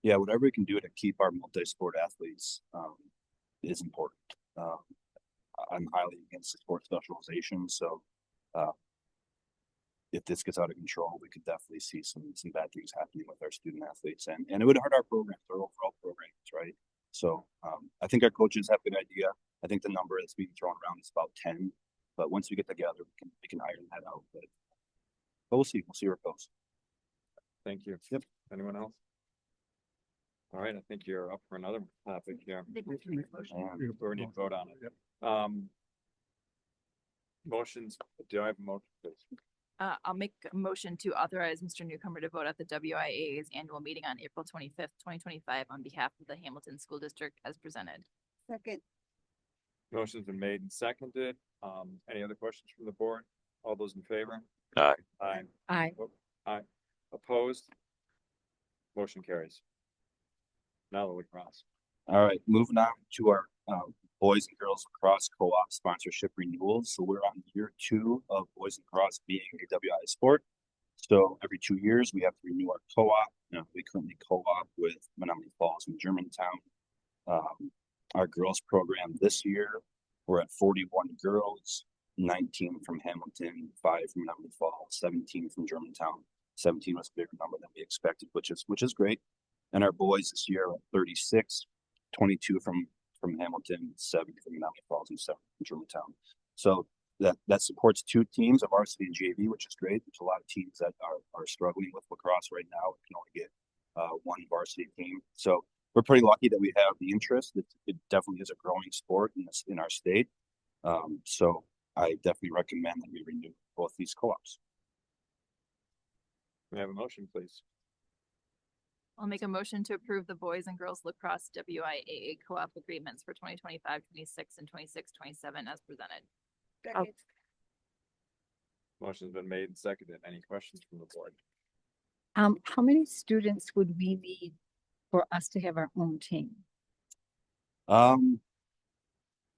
Yeah, whatever we can do to keep our multi-sport athletes is important. I'm highly against the sport specialization, so if this gets out of control, we could definitely see some bad things happening with our student athletes, and it would hurt our programs, our overall programs, right? So I think our coaches have a good idea. I think the number that's being thrown around is about 10, but once we get together, we can iron that out. But we'll see. We'll see where it goes. Thank you. Yep. Anyone else? All right, I think you're up for another topic here. We need to vote on it. Yep. Motions. Do I have a motion, please? I'll make a motion to authorize Mr. Newcomer to vote at the WIA's annual meeting on April 25th, 2025 on behalf of the Hamilton School District as presented. Second. Motion's been made and seconded. Any other questions from the board? All those in favor? Aye. Aye. Aye. Aye. Opposed? Motion carries. Now the lacrosse. All right, moving on to our Boys and Girls Lacrosse Co-op sponsorship renewals. So we're on year 2 of Boys and Lacrosse being a WIA sport. So every 2 years we have to renew our co-op. We currently co-op with Menominee Falls and Germantown. Our girls program this year, we're at 41 girls, 19 from Hamilton, 5 from Menominee Falls, 17 from Germantown. 17 was a bigger number than we expected, which is great. And our boys this year are 36, 22 from Hamilton, 7 from Mountain Falls, and 7 from Germantown. So that supports 2 teams of varsity and JV, which is great. There's a lot of teams that are struggling with lacrosse right now. We can only get 1 varsity team. So we're pretty lucky that we have the interest. It definitely is a growing sport in our state. So I definitely recommend that we renew both these co-ops. We have a motion, please. I'll make a motion to approve the boys and girls lacrosse WIAA co-op agreements for 2025, 26, and 26, 27 as presented. Second. Motion's been made and seconded. Any questions from the board? How many students would we need for us to have our own team?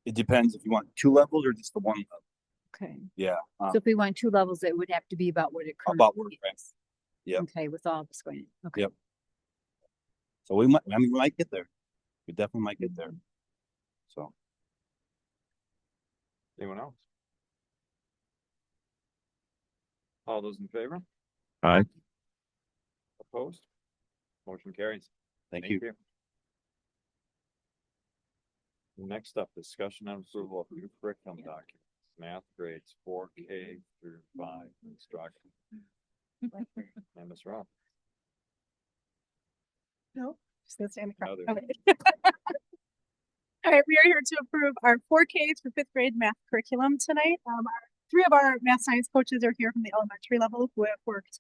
It depends if you want 2 levels or just the 1 level. Okay, Yeah. so if we want 2 levels, it would have to be about what it About currently what, right. is. Yep. Okay, with all of us going, in. Okay. Yep. So we might get there. We definitely might get there. So. Anyone else? All those in favor? Aye. Opposed? Motion carries. Thank you. Next up, discussion and approval of new curriculum documents, math grades 4K through 5 instruction. And Ms. Roth. No, just gonna stand in the Other- crowd. Okay. All right, we are here to approve our 4K through 5th grade math curriculum tonight. 3 of our math science coaches are here from the elementary level who have worked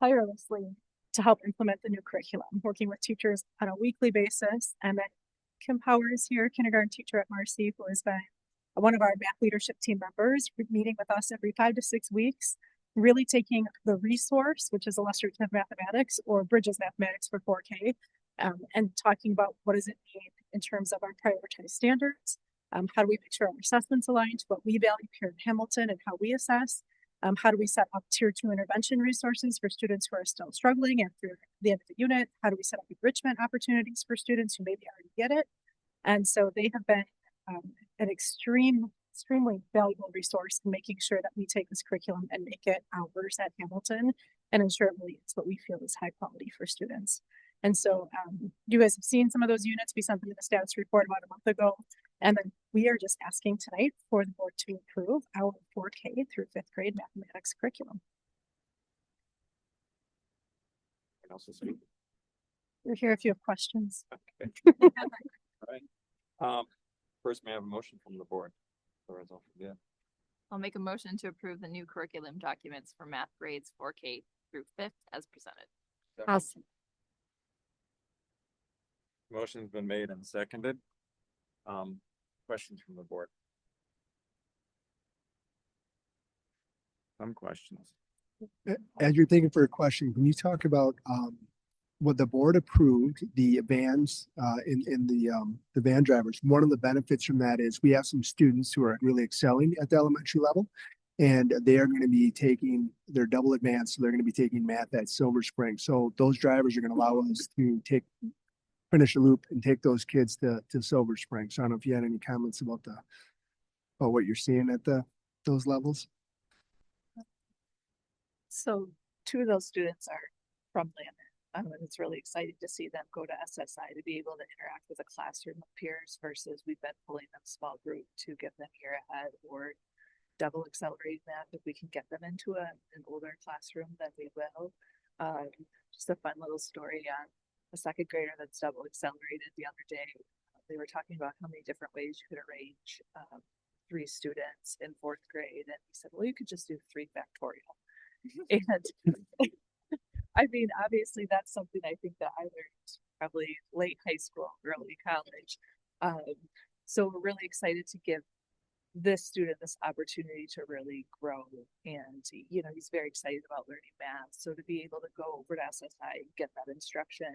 tirelessly to help implement the new curriculum, working with teachers on a weekly basis. And then Kim Powers here, kindergarten teacher at Marcy, who has been one of our math leadership team members, meeting with us every 5 to 6 weeks, really taking the resource, which is illustrative mathematics or Bridges mathematics for 4K, and talking about what does it mean in terms of our prioritized standards. How do we make sure our assessments align to what we value here in Hamilton and how we assess? How do we set up tier 2 intervention resources for students who are still struggling after the end of the unit? How do we set up enrichment opportunities for students who maybe already get it? And so they have been an extremely valuable resource in making sure that we take this curriculum and make it ours at Hamilton and ensure it really is what we feel is high quality for students. And so you guys have seen some of those units. We sent them in the status report about a month ago. And then we are just asking tonight for the board to approve our 4K through 5th grade mathematics curriculum. Anyone else to speak? We're here if you have questions. Okay. All right. First, may I have a motion from the board? Otherwise, I'll forget. I'll make a motion to approve the new curriculum documents for math grades 4K through 5th as presented. Awesome. Motion's been made and seconded. Questions from the board? Some questions. As you're thinking for a question, can you talk about what the board approved, the vans in the van drivers? One of the benefits from that is we have some students who are really excelling at the elementary level, and they are going to be taking their double advanced, so they're going to be taking math at Silver Spring. So those drivers are going to allow us to finish a loop and take those kids to Silver Spring. So I don't know if you had any comments about what you're seeing at those levels. So 2 of those students are from Landon. And it's really exciting to see them go to SSI to be able to interact with a classroom of peers versus we've been pulling them small group to get them here ahead or double accelerating that. If we can get them into an older classroom, then we will. Just a fun little story on a 2nd grader that's double accelerated the other day. They were talking about how many different ways you could arrange 3 students in 4th grade. And he said, well, you could just do 3 factorial. And I mean, obviously that's something I think that I learned probably late high school, early college. So we're really excited to give this student this opportunity to really grow. And, you know, he's very excited about learning math. So to be able to go over to SSI, get that instruction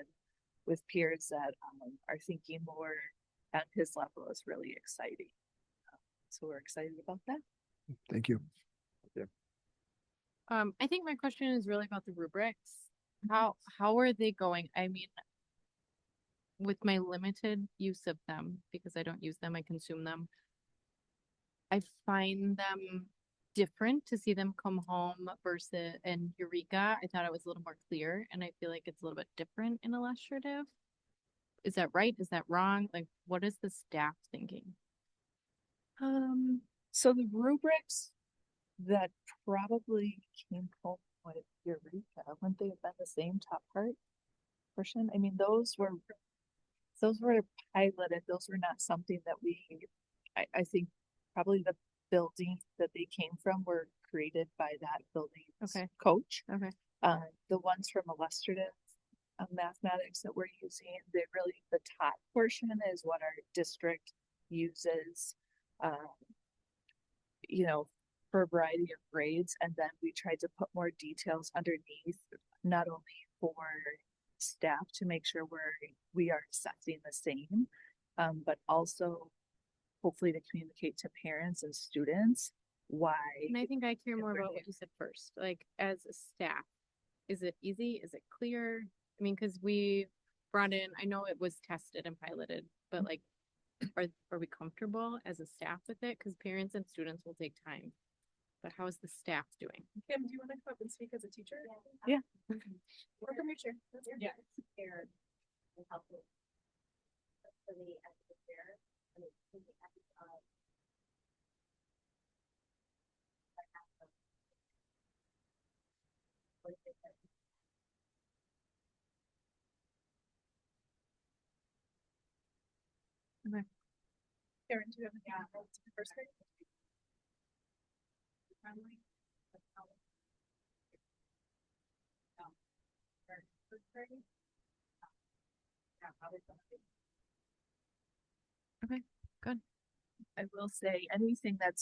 with peers that are thinking more at his level is really exciting. So we're excited about that. Thank you. I think my question is really about the rubrics. How are they going? I mean, with my limited use of them, because I don't use them, I consume them. I find them different to see them come home versus in Eureka. I thought it was a little more clear, and I feel like it's a little bit different in illustrative. Is that right? Is that wrong? Like, what is the staff thinking? So the rubrics that probably came home with Eureka, wouldn't they have been the same top part portion? I mean, those were piloted. Those were not something that I think probably the building that they came from were created by that building's coach. Okay. The ones from illustrative mathematics that we're using, the top portion is what our district uses, for a variety of grades. And then we tried to put more details underneath, not only for staff to make sure we are assessing the same, but also hopefully to communicate to parents and students why. And I think I care more about what you said first. Like, as a staff, is it easy? Is it clear? I mean, because we brought in, I know it was tested and piloted, but like, are we comfortable as a staff with it? Because parents and students will take time. But how is the staff doing? Kim, do you want to come up and speak as a teacher? Yeah. Or from your chair. Yeah. Okay. Karen, do you have any comments in first grade? Okay, good. I will say anything that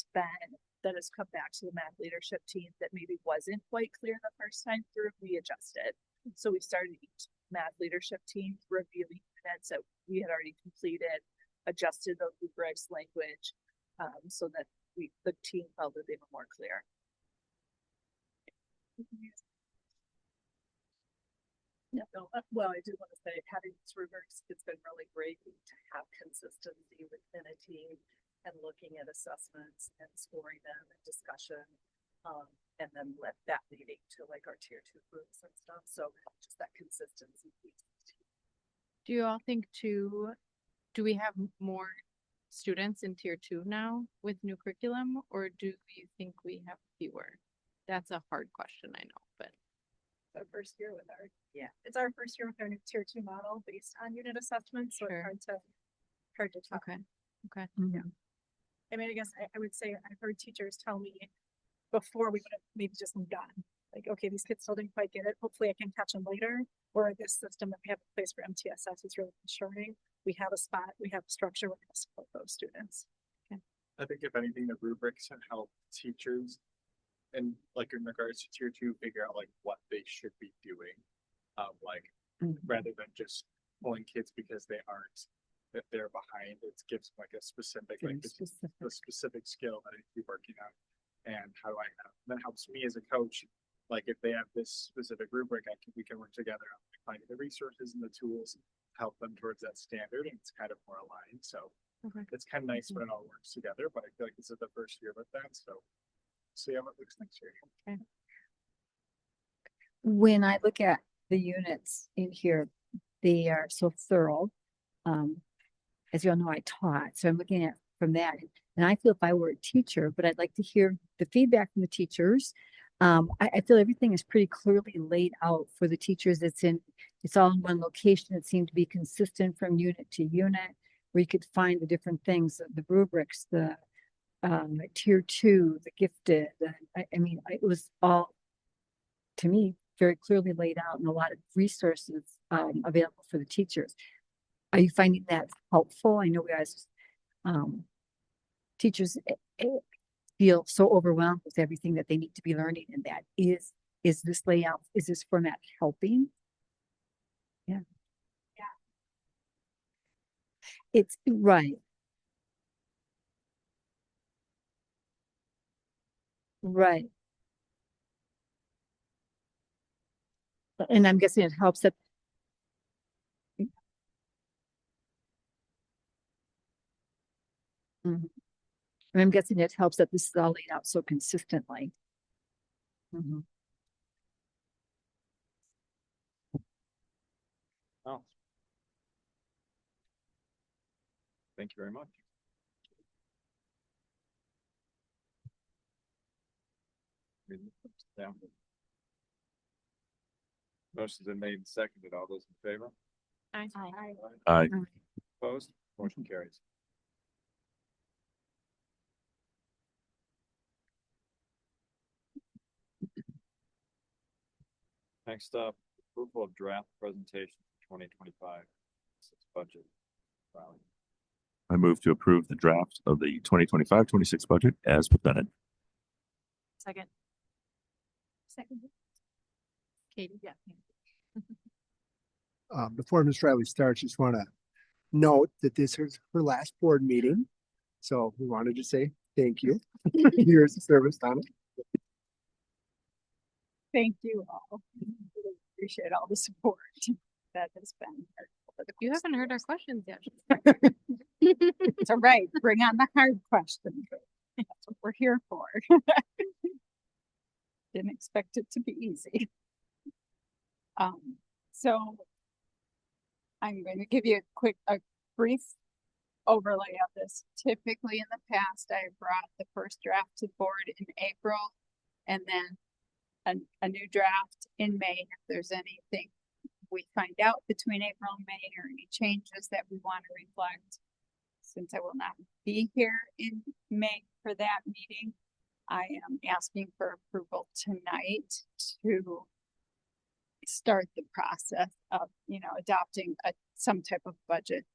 has come back to the math leadership team that maybe wasn't quite clear the first time through, we adjusted. So we started each math leadership team reviewing minutes that we had already completed, adjusted the rubrics language, so that the team felt that they were more clear. Yeah, no, well, I do want to say having these rubrics, it's been really great to have consistency within a team and looking at assessments and scoring them and discussion. And then let that leading to like our tier 2 groups and stuff. So just that consistency piece. Do you all think do we have more students in tier 2 now with new curriculum, or do you think we have fewer? That's a hard question, I know, but. Our first year with it's our first year with our new tier 2 model based on unit assessments. So Sure. it's hard to tell. Okay. Yeah. I mean, I guess I would say I've heard teachers tell me before we would have maybe just moved on. Like, okay, these kids still didn't quite get it. Hopefully I can catch them later. Or this system that we have in place for MTSS is really ensuring we have a spot, we have a structure, we're going to support those students. I think if anything, the rubrics can help teachers and like in regards to tier 2, figure out like what they should be doing. Rather than just pulling kids because they aren't, that they're behind, it gives them like a specific, the specific skill that I need to be working on. And how do I have, that helps me as a coach. Like if they have this specific rubric, we can work together on finding the resources and the tools to help them towards that standard, and it's kind of more aligned. So it's kind of nice when it all works together, but I feel like this is the first year with that. So see how it looks next year. Okay. When I look at the units in here, they are so thorough. As you all know, I taught, so I'm looking at from that. And I feel if I were a teacher, but I'd like to hear the feedback from the teachers. I feel everything is pretty clearly laid out for the teachers. It's all in one location. It seemed to be consistent from unit to unit, where you could find the different things, the rubrics, the tier 2, the gifted. I mean, it was all, to me, very clearly laid out and a lot of resources available for the teachers. Are you finding that helpful? I know we guys, teachers feel so overwhelmed with everything that they need to be learning, and that is this layout, is this format helping? Yeah. It's right. Right. And I'm guessing it helps that. And I'm guessing it helps that this is all laid out so consistently. Oh. Thank you very much. Down. Motion's been made and seconded. All those in favor? Aye. Aye. Opposed? Motion carries. Next up, approval of draft presentation for 2025 budget. Wow. I move to approve the draft of the 2025-26 budget as presented. Second. Second. Katie. Yeah. Before Ms. Riley starts, just want to note that this is her last board meeting. So we wanted to say thank you. Years of service, Donna. Thank you all. Really appreciate all the support that has been. You haven't heard our questions yet. It's all right. Bring on the hard questions. That's what we're here for. Didn't expect it to be easy. So I'm going to give you a brief overlay of this. Typically in the past, I brought the first draft to the board in April and then a new draft in May. If there's anything we find out between April and May or any changes that we want to reflect. Since I will not be here in May for that meeting, I am asking for approval tonight to start the process of, adopting some type of budget.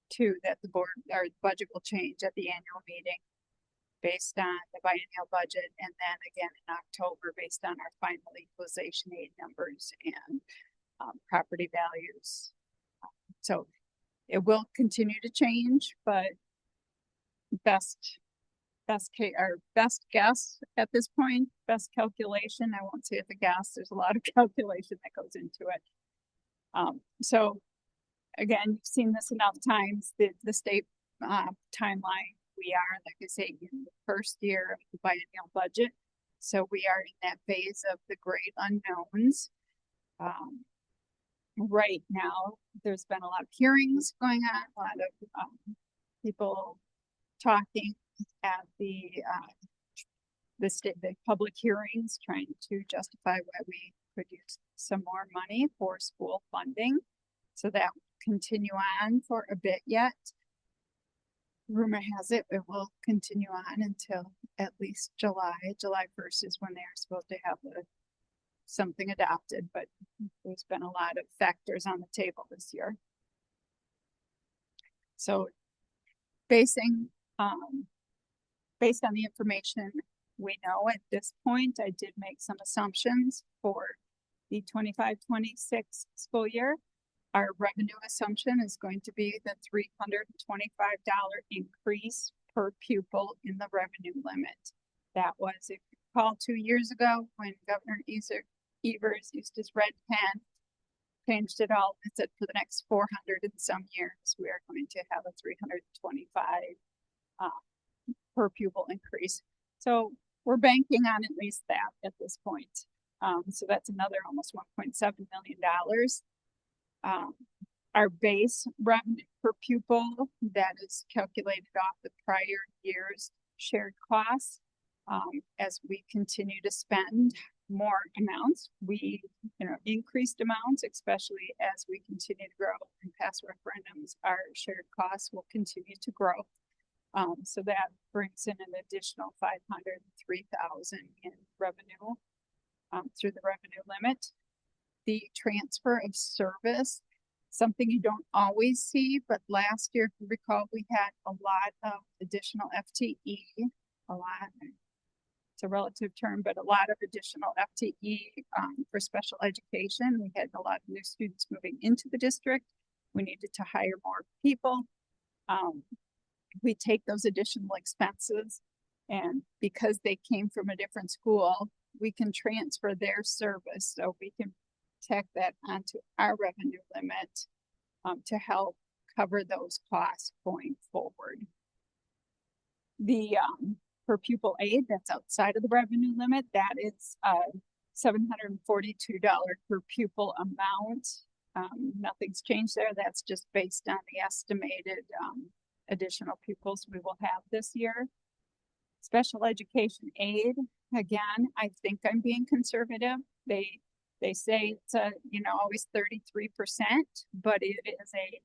Too, that the board or the budget will change at the annual meeting based on the biennial budget, and then again in October based on our final equalization aid numbers and property values. So it will continue to change, but best guess at this point, best calculation. I won't say it's a guess. There's a lot of calculation that goes into it. So again, you've seen this enough times. The state timeline. We are, like I say, in the first year of the biennial budget. So we are in that phase of the great unknowns. Right now, there's been a lot of hearings going on, a lot of people talking at the public hearings, trying to justify why we could use some more money for school funding. So that will continue on for a bit yet. Rumor has it will continue on until at least July. July 1st is when they're supposed to have something adopted, but there's been a lot of factors on the table this year. So based on the information we know at this point, I did make some assumptions for the 25-26 school year. Our revenue assumption is going to be the $325 increase per pupil in the revenue limit. That was, if you recall, 2 years ago when Governor Evers used his red pen, changed it all. It said for the next 400 and some years, we are going to have a 325 per pupil increase. So we're banking on at least that at this point. So that's another almost $1.7 million. Our base revenue per pupil that is calculated off the prior year's shared costs. As we continue to spend more amounts, increased amounts, especially as we continue to grow and pass referendums, our shared costs will continue to grow. So that brings in an additional $503,000 in revenue through the revenue limit. The transfer of service, something you don't always see, but last year, if you recall, we had a lot of additional FTE, it's a relative term, but a lot of additional FTE for special education. We had a lot of new students moving into the district. We needed to hire more people. We take those additional expenses, and because they came from a different school, we can transfer their service. So we can tack that onto our revenue limit to help cover those costs going forward. The, per pupil aid, that's outside of the revenue limit, that is, $742 per pupil amount. Nothing's changed there. That's just based on the estimated, additional pupils we will have this year. Special education aid, again, I think I'm being conservative. They say it's always 33%, but it is a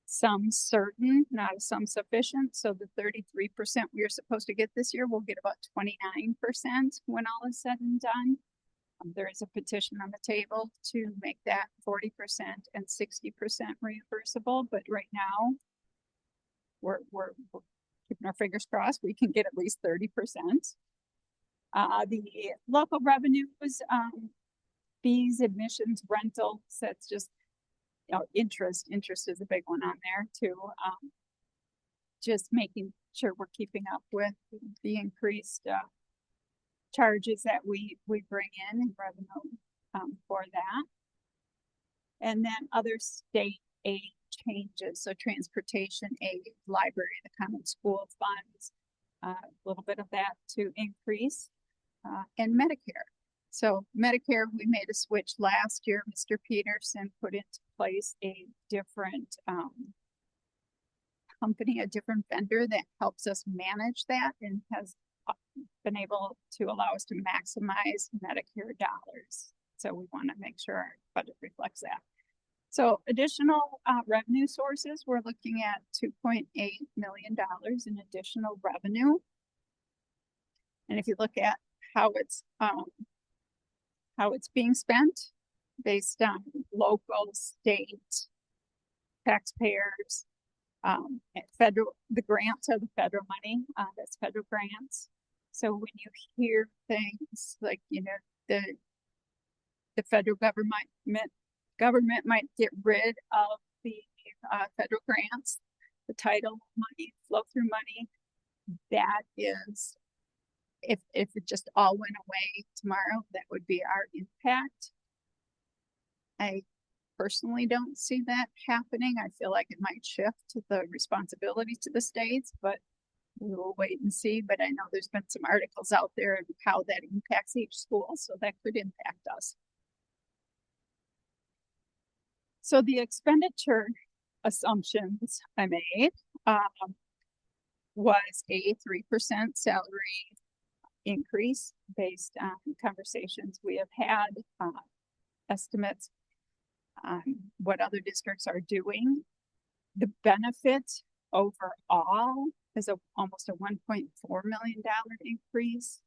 sum certain, not a sum sufficient. So the 33% we are supposed to get this year, we'll get about 29% when all is said and done. There is a petition on the table to make that 40% and 60% reimbursable, but right now we're keeping our fingers crossed we can get at least 30%. The local revenues, fees, admissions, rentals, that's just, interest is a big one on there too. Just making sure we're keeping up with the increased, charges that we bring in revenue, for that. And then other state aid changes, so transportation aid, library, the common school funds, a little bit of that to increase, and Medicare. So Medicare, we made a switch last year. Mr. Peterson put into place a different, company, a different vendor that helps us manage that and has been able to allow us to maximize Medicare dollars. So we want to make sure our budget reflects that. So additional revenue sources, we're looking at $2.8 million in additional revenue. And if you look at how it's being spent based on local, state, taxpayers, and federal, the grants are the federal money, that's federal grants. So when you hear things like, the federal government might get rid of the federal grants, the title money, flow through money, that is, if it just all went away tomorrow, that would be our impact. I personally don't see that happening. I feel like it might shift the responsibility to the states, but we will wait and see. But I know there's been some articles out there of how that impacts each school, so that could impact us. So the expenditure assumptions I made was a 3% salary increase based on conversations we have had, estimates on what other districts are doing. The benefit overall is almost a $1.4 million increase.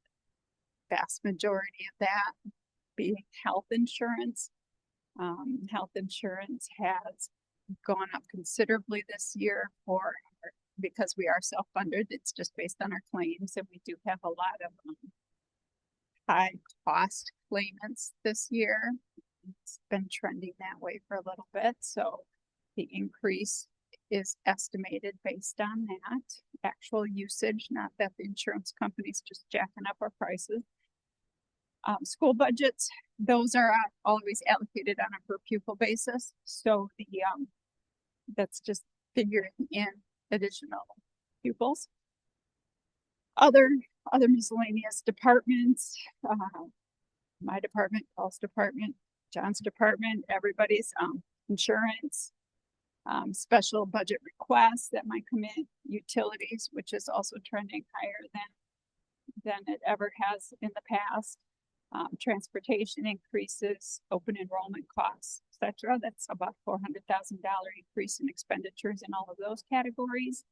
Vast majority of that being health insurance. Health insurance has gone up considerably this year because we are self-funded. It's just based on our claims, and we do have a lot of high cost claimants this year. It's been trending that way for a little bit, so the increase is estimated based on that actual usage, not that the insurance company's just jacking up our prices. School budgets, those are always allocated on a per pupil basis, so the that's just figuring in additional pupils. Other miscellaneous departments, my department, Paul's department, John's department, everybody's insurance, special budget requests that might come in, utilities, which is also trending higher than it ever has in the past. Transportation increases, open enrollment costs, etc. That's about $400,000 increase in expenditures in all of those categories.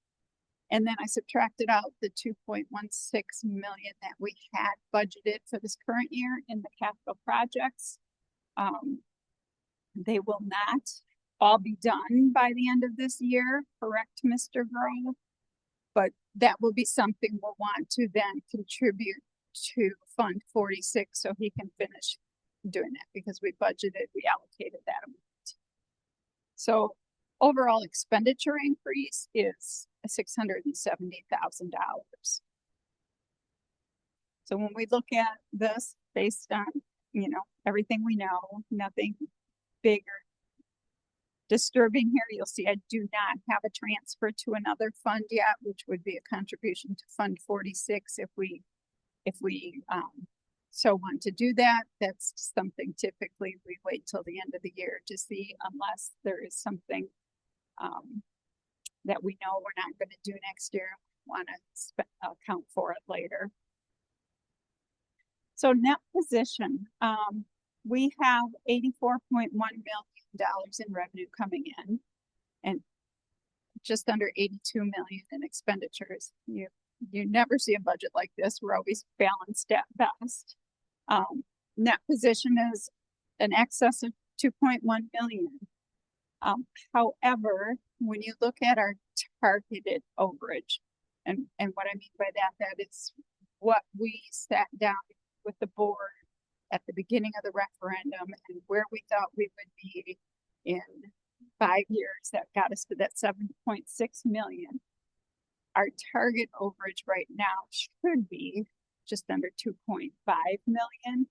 And then I subtracted out the $2.16 million that we had budgeted for this current year in the capital projects. They will not all be done by the end of this year, correct, Mr. Grove? But that will be something we'll want to then contribute to Fund 46 so he can finish doing that, because we budgeted, we allocated that amount. So overall expenditure increase is $670,000. So when we look at this based on, everything we know, nothing bigger disturbing here, you'll see I do not have a transfer to another fund yet, which would be a contribution to Fund 46 if we so want to do that. That's something typically we wait till the end of the year to see, unless there is something that we know we're not going to do next year. Want to account for it later. So net position, we have $84.1 million in revenue coming in, and just under 82 million in expenditures. You never see a budget like this. We're always balanced at best. Net position is an excess of 2.1 million. However, when you look at our targeted overage, and what I mean by that is what we sat down with the board at the beginning of the referendum and where we thought we would be in 5 years, that got us to that 7.6 million. Our target overage right now should be just under 2.5 million.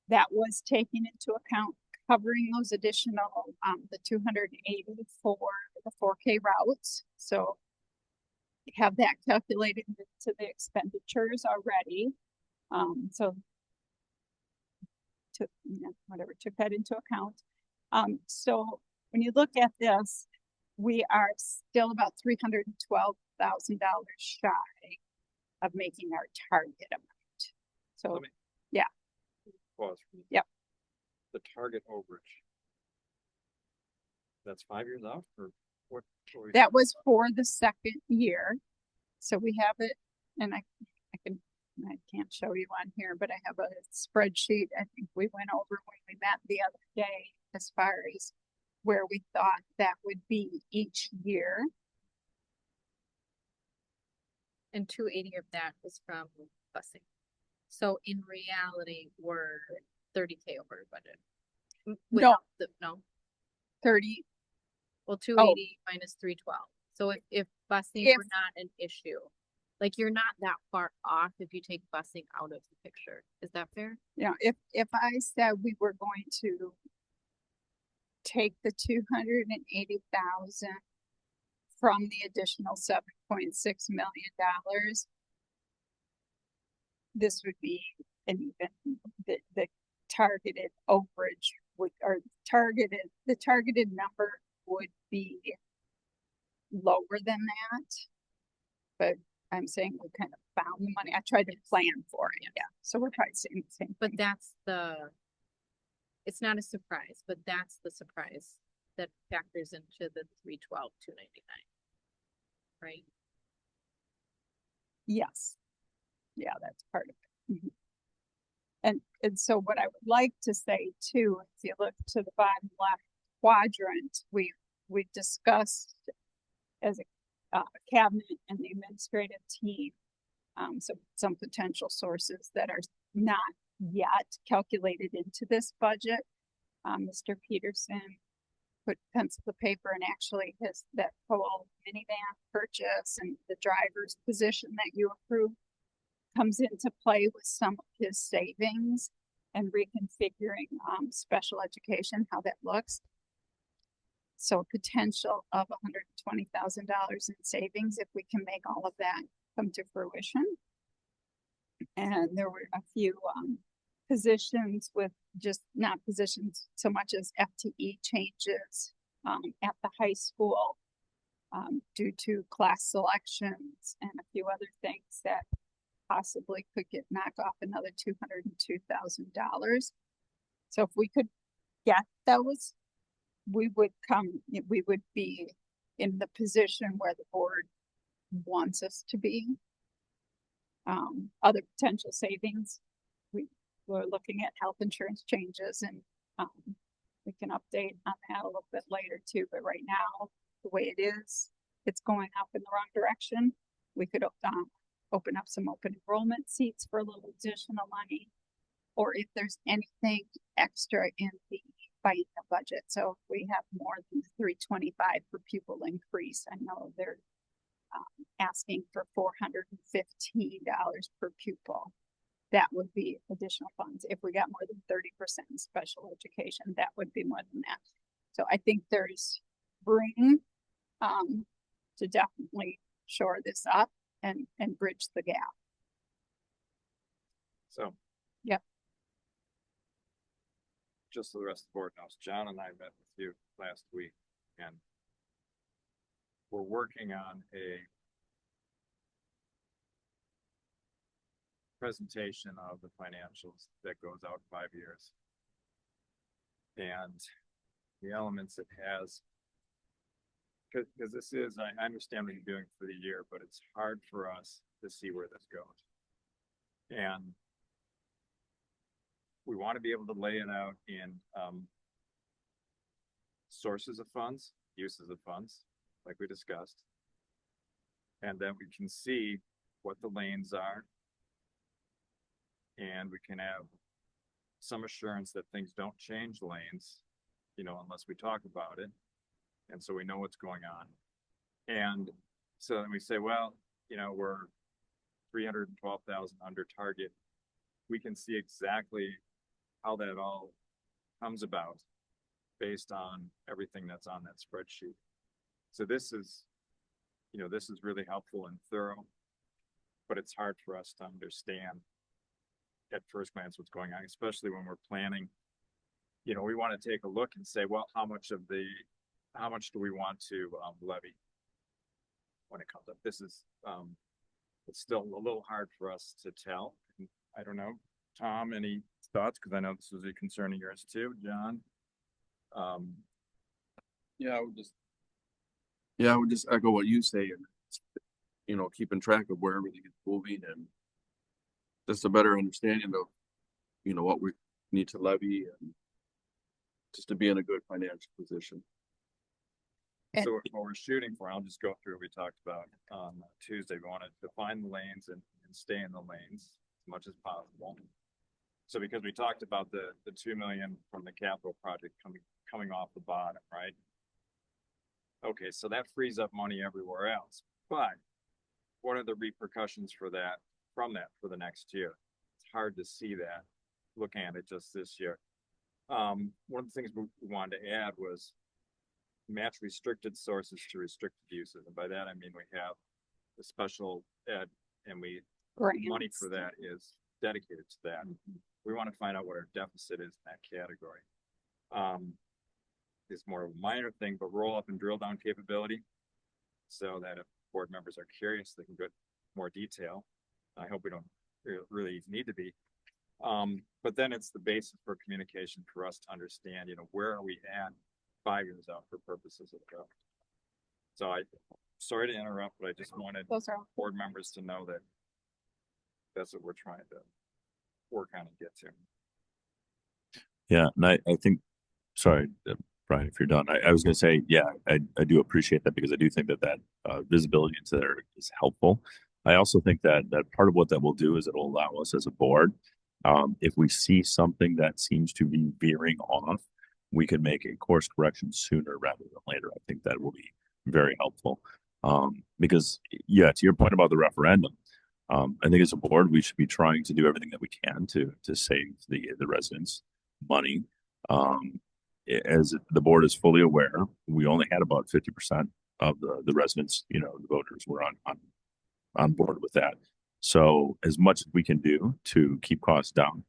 That was taking into account covering those additional, the 280 for the 4K routes. So have that calculated into the expenditures already. So took that into account. So when you look at this, we are still about $312,000 shy of making our target amount. So, yeah. Pause. Yep. The target overage. That's 5 years out, or what? That was for the second year. So we have it, and I can't show you on here, but I have a spreadsheet I think we went over when we met the other day as far as where we thought that would be each year. And 280 of that was from busing. So in reality, we're 30K over budget. No. No. 30. Well, 280 minus 312. So if busing were not an issue, like you're not that far off if you take busing out of the picture. Is that fair? Yeah. If I said we were going to take the 280,000 from the additional $7.6 million, this would be an even the targeted overage would, or the targeted number would be lower than that. But I'm saying we kind of found the money. I tried to plan for it. Yeah. So we're probably saying the same But thing. it's not a surprise, but that's the surprise that factors into the 312, 299. Right? Yes. Yeah, that's part of it. Mm-hmm. And so what I would like to say too, if you look to the bottom left quadrant, we discussed as a cabinet and the administrative team, some potential sources that are not yet calculated into this budget. Mr. Peterson put pencil to paper, and actually that whole minivan purchase and the driver's position that you approved comes into play with some of his savings and reconfiguring special education, how that looks. So potential of $120,000 in savings if we can make all of that come to fruition. And there were a few positions with just not positions so much as FTE changes at the high school due to class selections and a few other things that possibly could knock off another $202,000. So if we could get those, we would be in the position where the board wants us to be. Other potential savings, we're looking at health insurance changes, and we can update on that a little bit later too. But right now, the way it is, it's going up in the wrong direction. We could open up some open enrollment seats for a little additional money, or if there's anything extra in the budget. So if we have more than $325 per pupil increase, I know they're asking for $415 per pupil. That would be additional funds. If we got more than 30% in special education, that would be more than that. So I think there's room, to definitely shore this up and bridge the gap. So. Yep. Just so the rest of the board knows, John and I met with you last week and we're working on a presentation of the financials that goes out 5 years. And the elements it has, because this is, I understand what you're doing for the year, but it's hard for us to see where this goes. And we want to be able to lay it out in sources of funds, uses of funds, like we discussed. And then we can see what the lanes are. And we can have some assurance that things don't change lanes, you know, unless we talk about it. And so we know what's going on. And so then we say, well, you know, we're 312,000 under target. We can see exactly how that all comes about based on everything that's on that spreadsheet. So this is, you know, this is really helpful and thorough, but it's hard for us to understand at first glance what's going on, especially when we're planning. You know, we want to take a look and say, well, how much do we want to levy when it comes up? This is, it's still a little hard for us to tell. I don't know, Tom, any thoughts? Because I know this was a concern of yours too, John. Yeah, I would just echo what you say, and you know, keeping track of where everything is moving and just a better understanding of, you know, what we need to levy and just to be in a good financial position. So what we're shooting for, I'll just go through what we talked about on Tuesday. We want to define the lanes and stay in the lanes as much as possible. So because we talked about the 2 million from the capital project coming off the bottom, right? Okay, so that frees up money everywhere else. But what are the repercussions for that, for the next year? It's hard to see that looking at it just this year. One of the things we wanted to add was match restricted sources to restricted uses. And by that, I mean, we have the special ed and money for that is dedicated to that. Mm-hmm. We want to find out what our deficit is in that category. It's more of a minor thing, but roll up and drill down capability so that if board members are curious, they can get more detail. I hope we don't really need to be. But then it's the basis for communication for us to understand, you know, where are we at 5 years out for purposes of growth. So sorry to interrupt, but I just wanted board members to know that that's what we're trying to work on and get to. Yeah, and I think, sorry, Brian, if you're done, I was going to say, yeah, I do appreciate that because I do think that visibility into there is helpful. I also think that part of what that will do is it'll allow us as a board, if we see something that seems to be veering off, we can make a course correction sooner rather than later. I think that will be very helpful. Because, yeah, to your point about the referendum, I think as a board, we should be trying to do everything that we can to save the residents money. As the board is fully aware, we only had about 50% of the residents, you know, the voters were on board with that. So as much as we can do to keep costs down,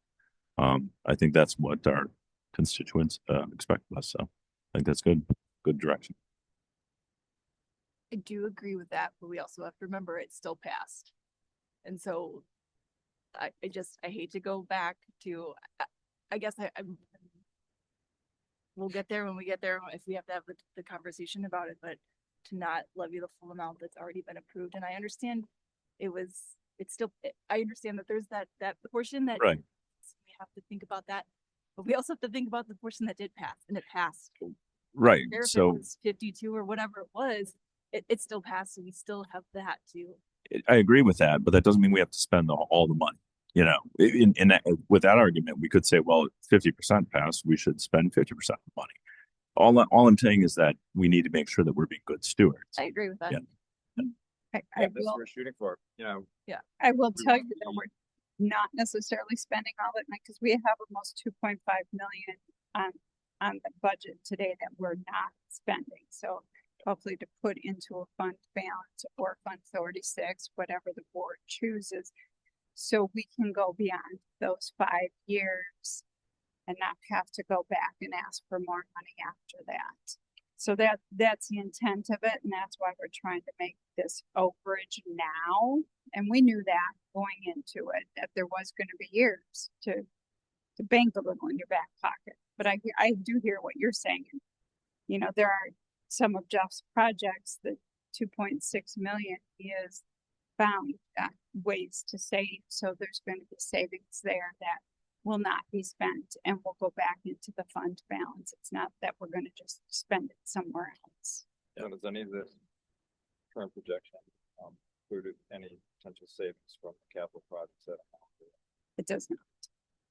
I think that's what our constituents expect of us. So I think that's good direction. I do agree with that, but we also have to remember it's still passed. And so I hate to go back to, I guess we'll get there when we get there if we have to have the conversation about it, but to not levy the full amount that's already been approved. And I understand I understand that there's that portion that right. We have to think about that, but we also have to think about the portion that did pass, and it passed. Right. So it was 52 or whatever it was, it still passed. So we still have that too. I agree with that, but that doesn't mean we have to spend all the money. You know, with that argument, we could say, well, 50% passed, we should spend 50% of the money. All I'm saying is that we need to make sure that we're being good stewards. I agree with that. Yeah. That's what we're shooting for. You know. Yeah. I will tell you that we're not necessarily spending all of it because we have almost 2.5 million on the budget today that we're not spending. So hopefully to put into a fund balance or Fund 36, whatever the board chooses. So we can go beyond those 5 years and not have to go back and ask for more money after that. So that's the intent of it, and that's why we're trying to make this overage now. And we knew that going into it, that there was going to be years to bank a little in your back pocket. But I do hear what you're saying. You know, there are some of Jeff's projects that 2.6 million is found ways to save. So there's going to be savings there that will not be spent and will go back into the fund balance. It's not that we're going to just spend it somewhere else. Yeah, does any of this current projection include any potential savings from the capital projects that are out there? It does not,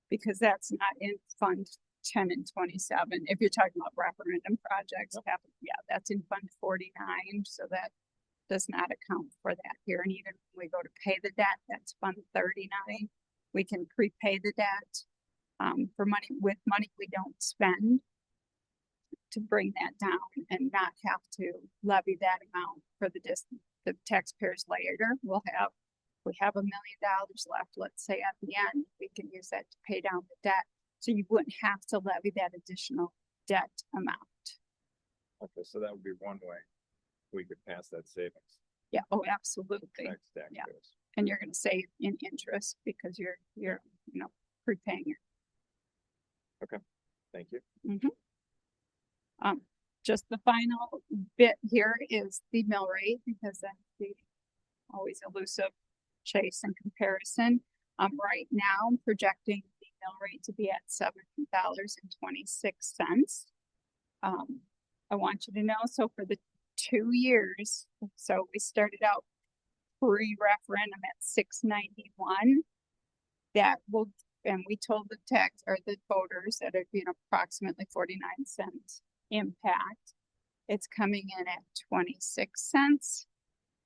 because that's not in Fund 10 and 27. If you're talking about referendum projects, yeah, that's in Fund 49. So that does not account for that here. And even when we go to pay the debt, that's Fund 39. We can prepay the debt for money with money we don't spend to bring that down and not have to levy that amount for the taxpayers later. We have $1 million left, let's say at the end, we can use that to pay down the debt. So you wouldn't have to levy that additional debt amount. Okay, so that would be one way we could pass that savings. Yeah, oh, absolutely. Taxpayers. Yeah. And you're going to save in interest because you're prepaying it. Okay, thank you. Just the final bit here is the mill rate, because that's the always elusive chase and comparison. Right now I'm projecting the mill rate to be at $7.26. I want you to know, so for the 2 years, so we started out pre-referendum at $6.91. That will, and we told the voters that it'd be an approximately 49 cents impact. It's coming in at 26 cents.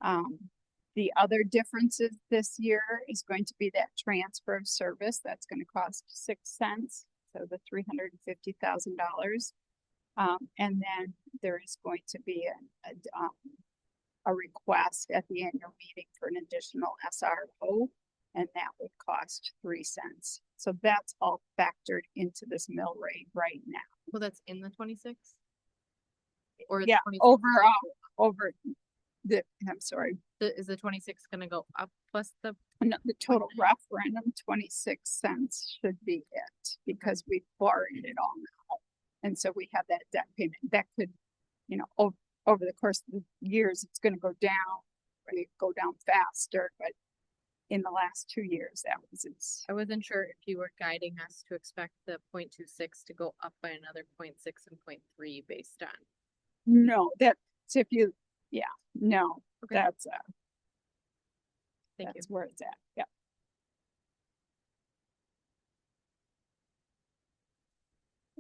The other differences this year is going to be that transfer of service. That's going to cost 6 cents. So the $350,000. And then there is going to be a request at the annual meeting for an additional SRO, and that would cost 3 cents. So that's all factored into this mill rate right now. Well, that's in the 26? Or yeah, 26? I'm sorry. Is the 26 going to go up plus the? No, the total referendum, 26 cents should be it, because we've borrowed it all now. And so we have that debt payment that could, over the course of the years, it's going to go down, faster. But in the last 2 years, that was its. I wasn't sure if you were guiding us to expect the 0.26 to go up by another 0.6 and 0.3 based on. No, that's no, okay. That's Thank that's you. where it's at. Yeah.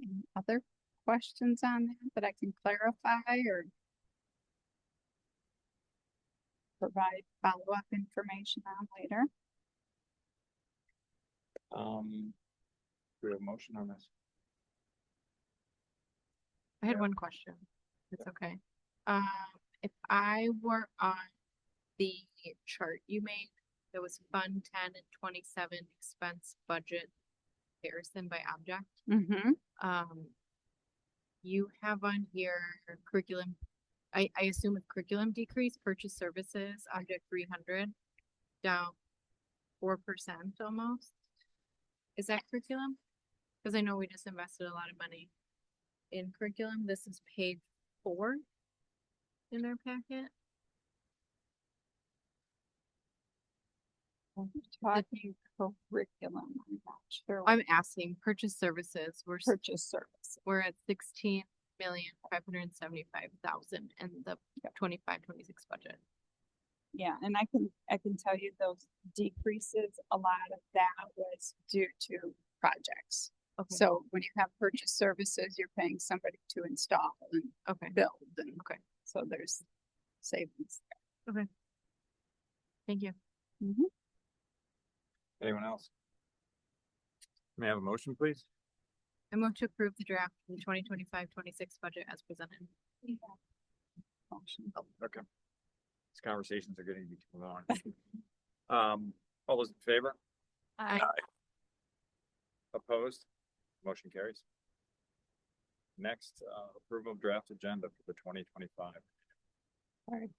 Any other questions on that I can clarify or provide follow-up information on later? Do we have a motion on this? I had one question. It's okay. If I were on the chart you made, there was Fund 10 and 27 expense budget comparison by object. Mm-hmm. You have on here curriculum. I assume with curriculum decrease, purchase services, object 300, down 4% almost. Is that curriculum? Because I know we just invested a lot of money in curriculum. This is page 4 in our packet. Talking curriculum, I'm not sure. I'm asking purchase services. Purchase service. We're at 16,575,000 in the 25-26 budget. Yeah, and I can tell you those decreases, a lot of that was due to projects. Okay. So when you have purchase services, you're paying somebody to install and build, and so there's savings there. Okay. Thank you. Mm-hmm. Anyone else? May I have a motion, please? I move to approve the draft for the 2025-26 budget as presented. Oh, okay. These conversations are getting to be too long. All those in favor? Aye. Opposed? Motion carries. Next, approval of draft agenda for the 2025. Sorry.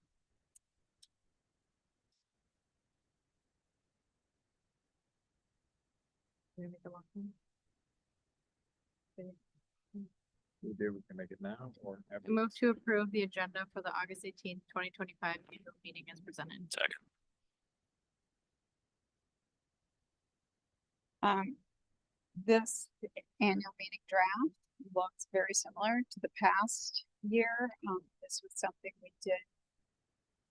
We do, we can make it now or I after. move to approve the agenda for the August 18th, 2025 annual meeting as presented. Second. This annual meeting draft looks very similar to the past year. This was something we did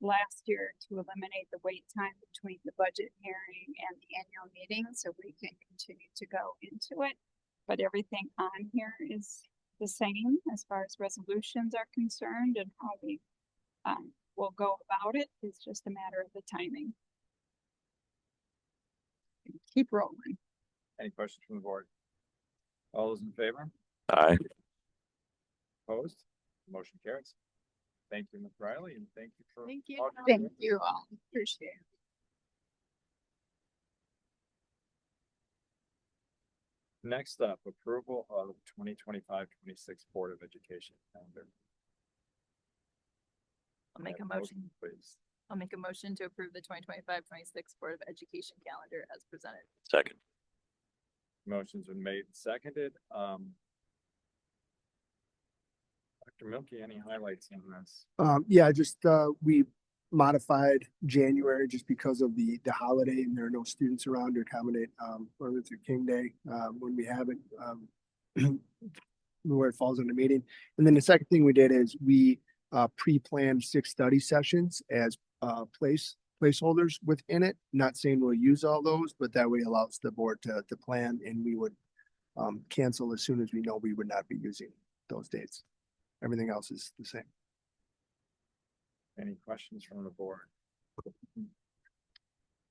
last year to eliminate the wait time between the budget hearing and the annual meeting, so we can continue to go into it. But everything on here is the same as far as resolutions are concerned, and how we will go about it is just a matter of the timing. Keep rolling. Any questions from the board? All those in favor? Aye. Opposed? Motion carries. Thank you, Ms. Riley, and thank you for. Thank you. all your Thank work. you all. Appreciate it. Next up, approval of 2025-26 Board of Education calendar. I'll make a Have motion. Please. I'll make a motion to approve the 2025-26 Board of Education calendar as presented. Second. Motion's been made and seconded. Dr. Milky, any highlights on this? Yeah, just, we modified January just because of the holiday and there are no students around to accommodate, Martin Luther King Day, when we have it, where it falls in the meeting. And then the second thing we did is we, pre-planned 6 study sessions as, placeholders within it. Not saying we'll use all those, but that way allows the board to plan, and we would, cancel as soon as we know we would not be using those dates. Everything else is the same. Any questions from the board?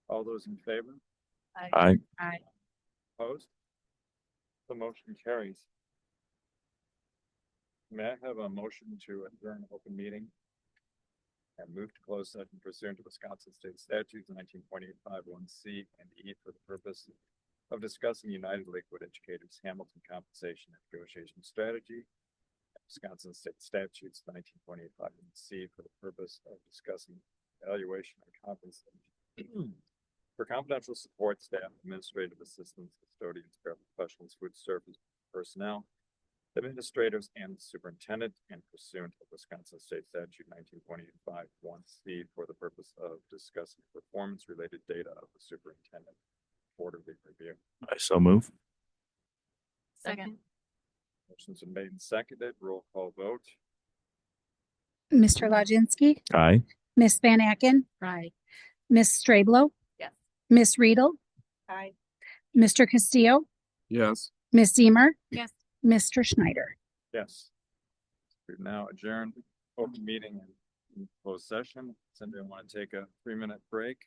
All those in favor? Aye. Aye. Opposed? The motion carries. May I have a motion to adjourn open meeting and move to closed session pursuant to Wisconsin State Statutes 19.851C and E for the purpose of discussing United Lakewood Educators Hamilton compensation and negotiation strategy, Wisconsin State Statutes 19.851C for the purpose of discussing evaluation and compensation for confidential support staff, administrative assistants, custodians, paraprofessionals, food service personnel, administrators, and superintendent, and pursuant to Wisconsin State Statute 19.851C for the purpose of discussing performance-related data of the superintendent. Quarterly review. I so move. Second. Motion's been made and seconded. Roll call vote. Mr. Lazinski, Aye. Miss Van Aken, Aye. Miss Strablo, Yes. Miss Riedel, Aye. Mr. Castillo, Yes. Miss Zemer, Yes. Mr. Schneider. Yes. We've now adjourned open meeting and closed session. Does anybody want to take a 3-minute break?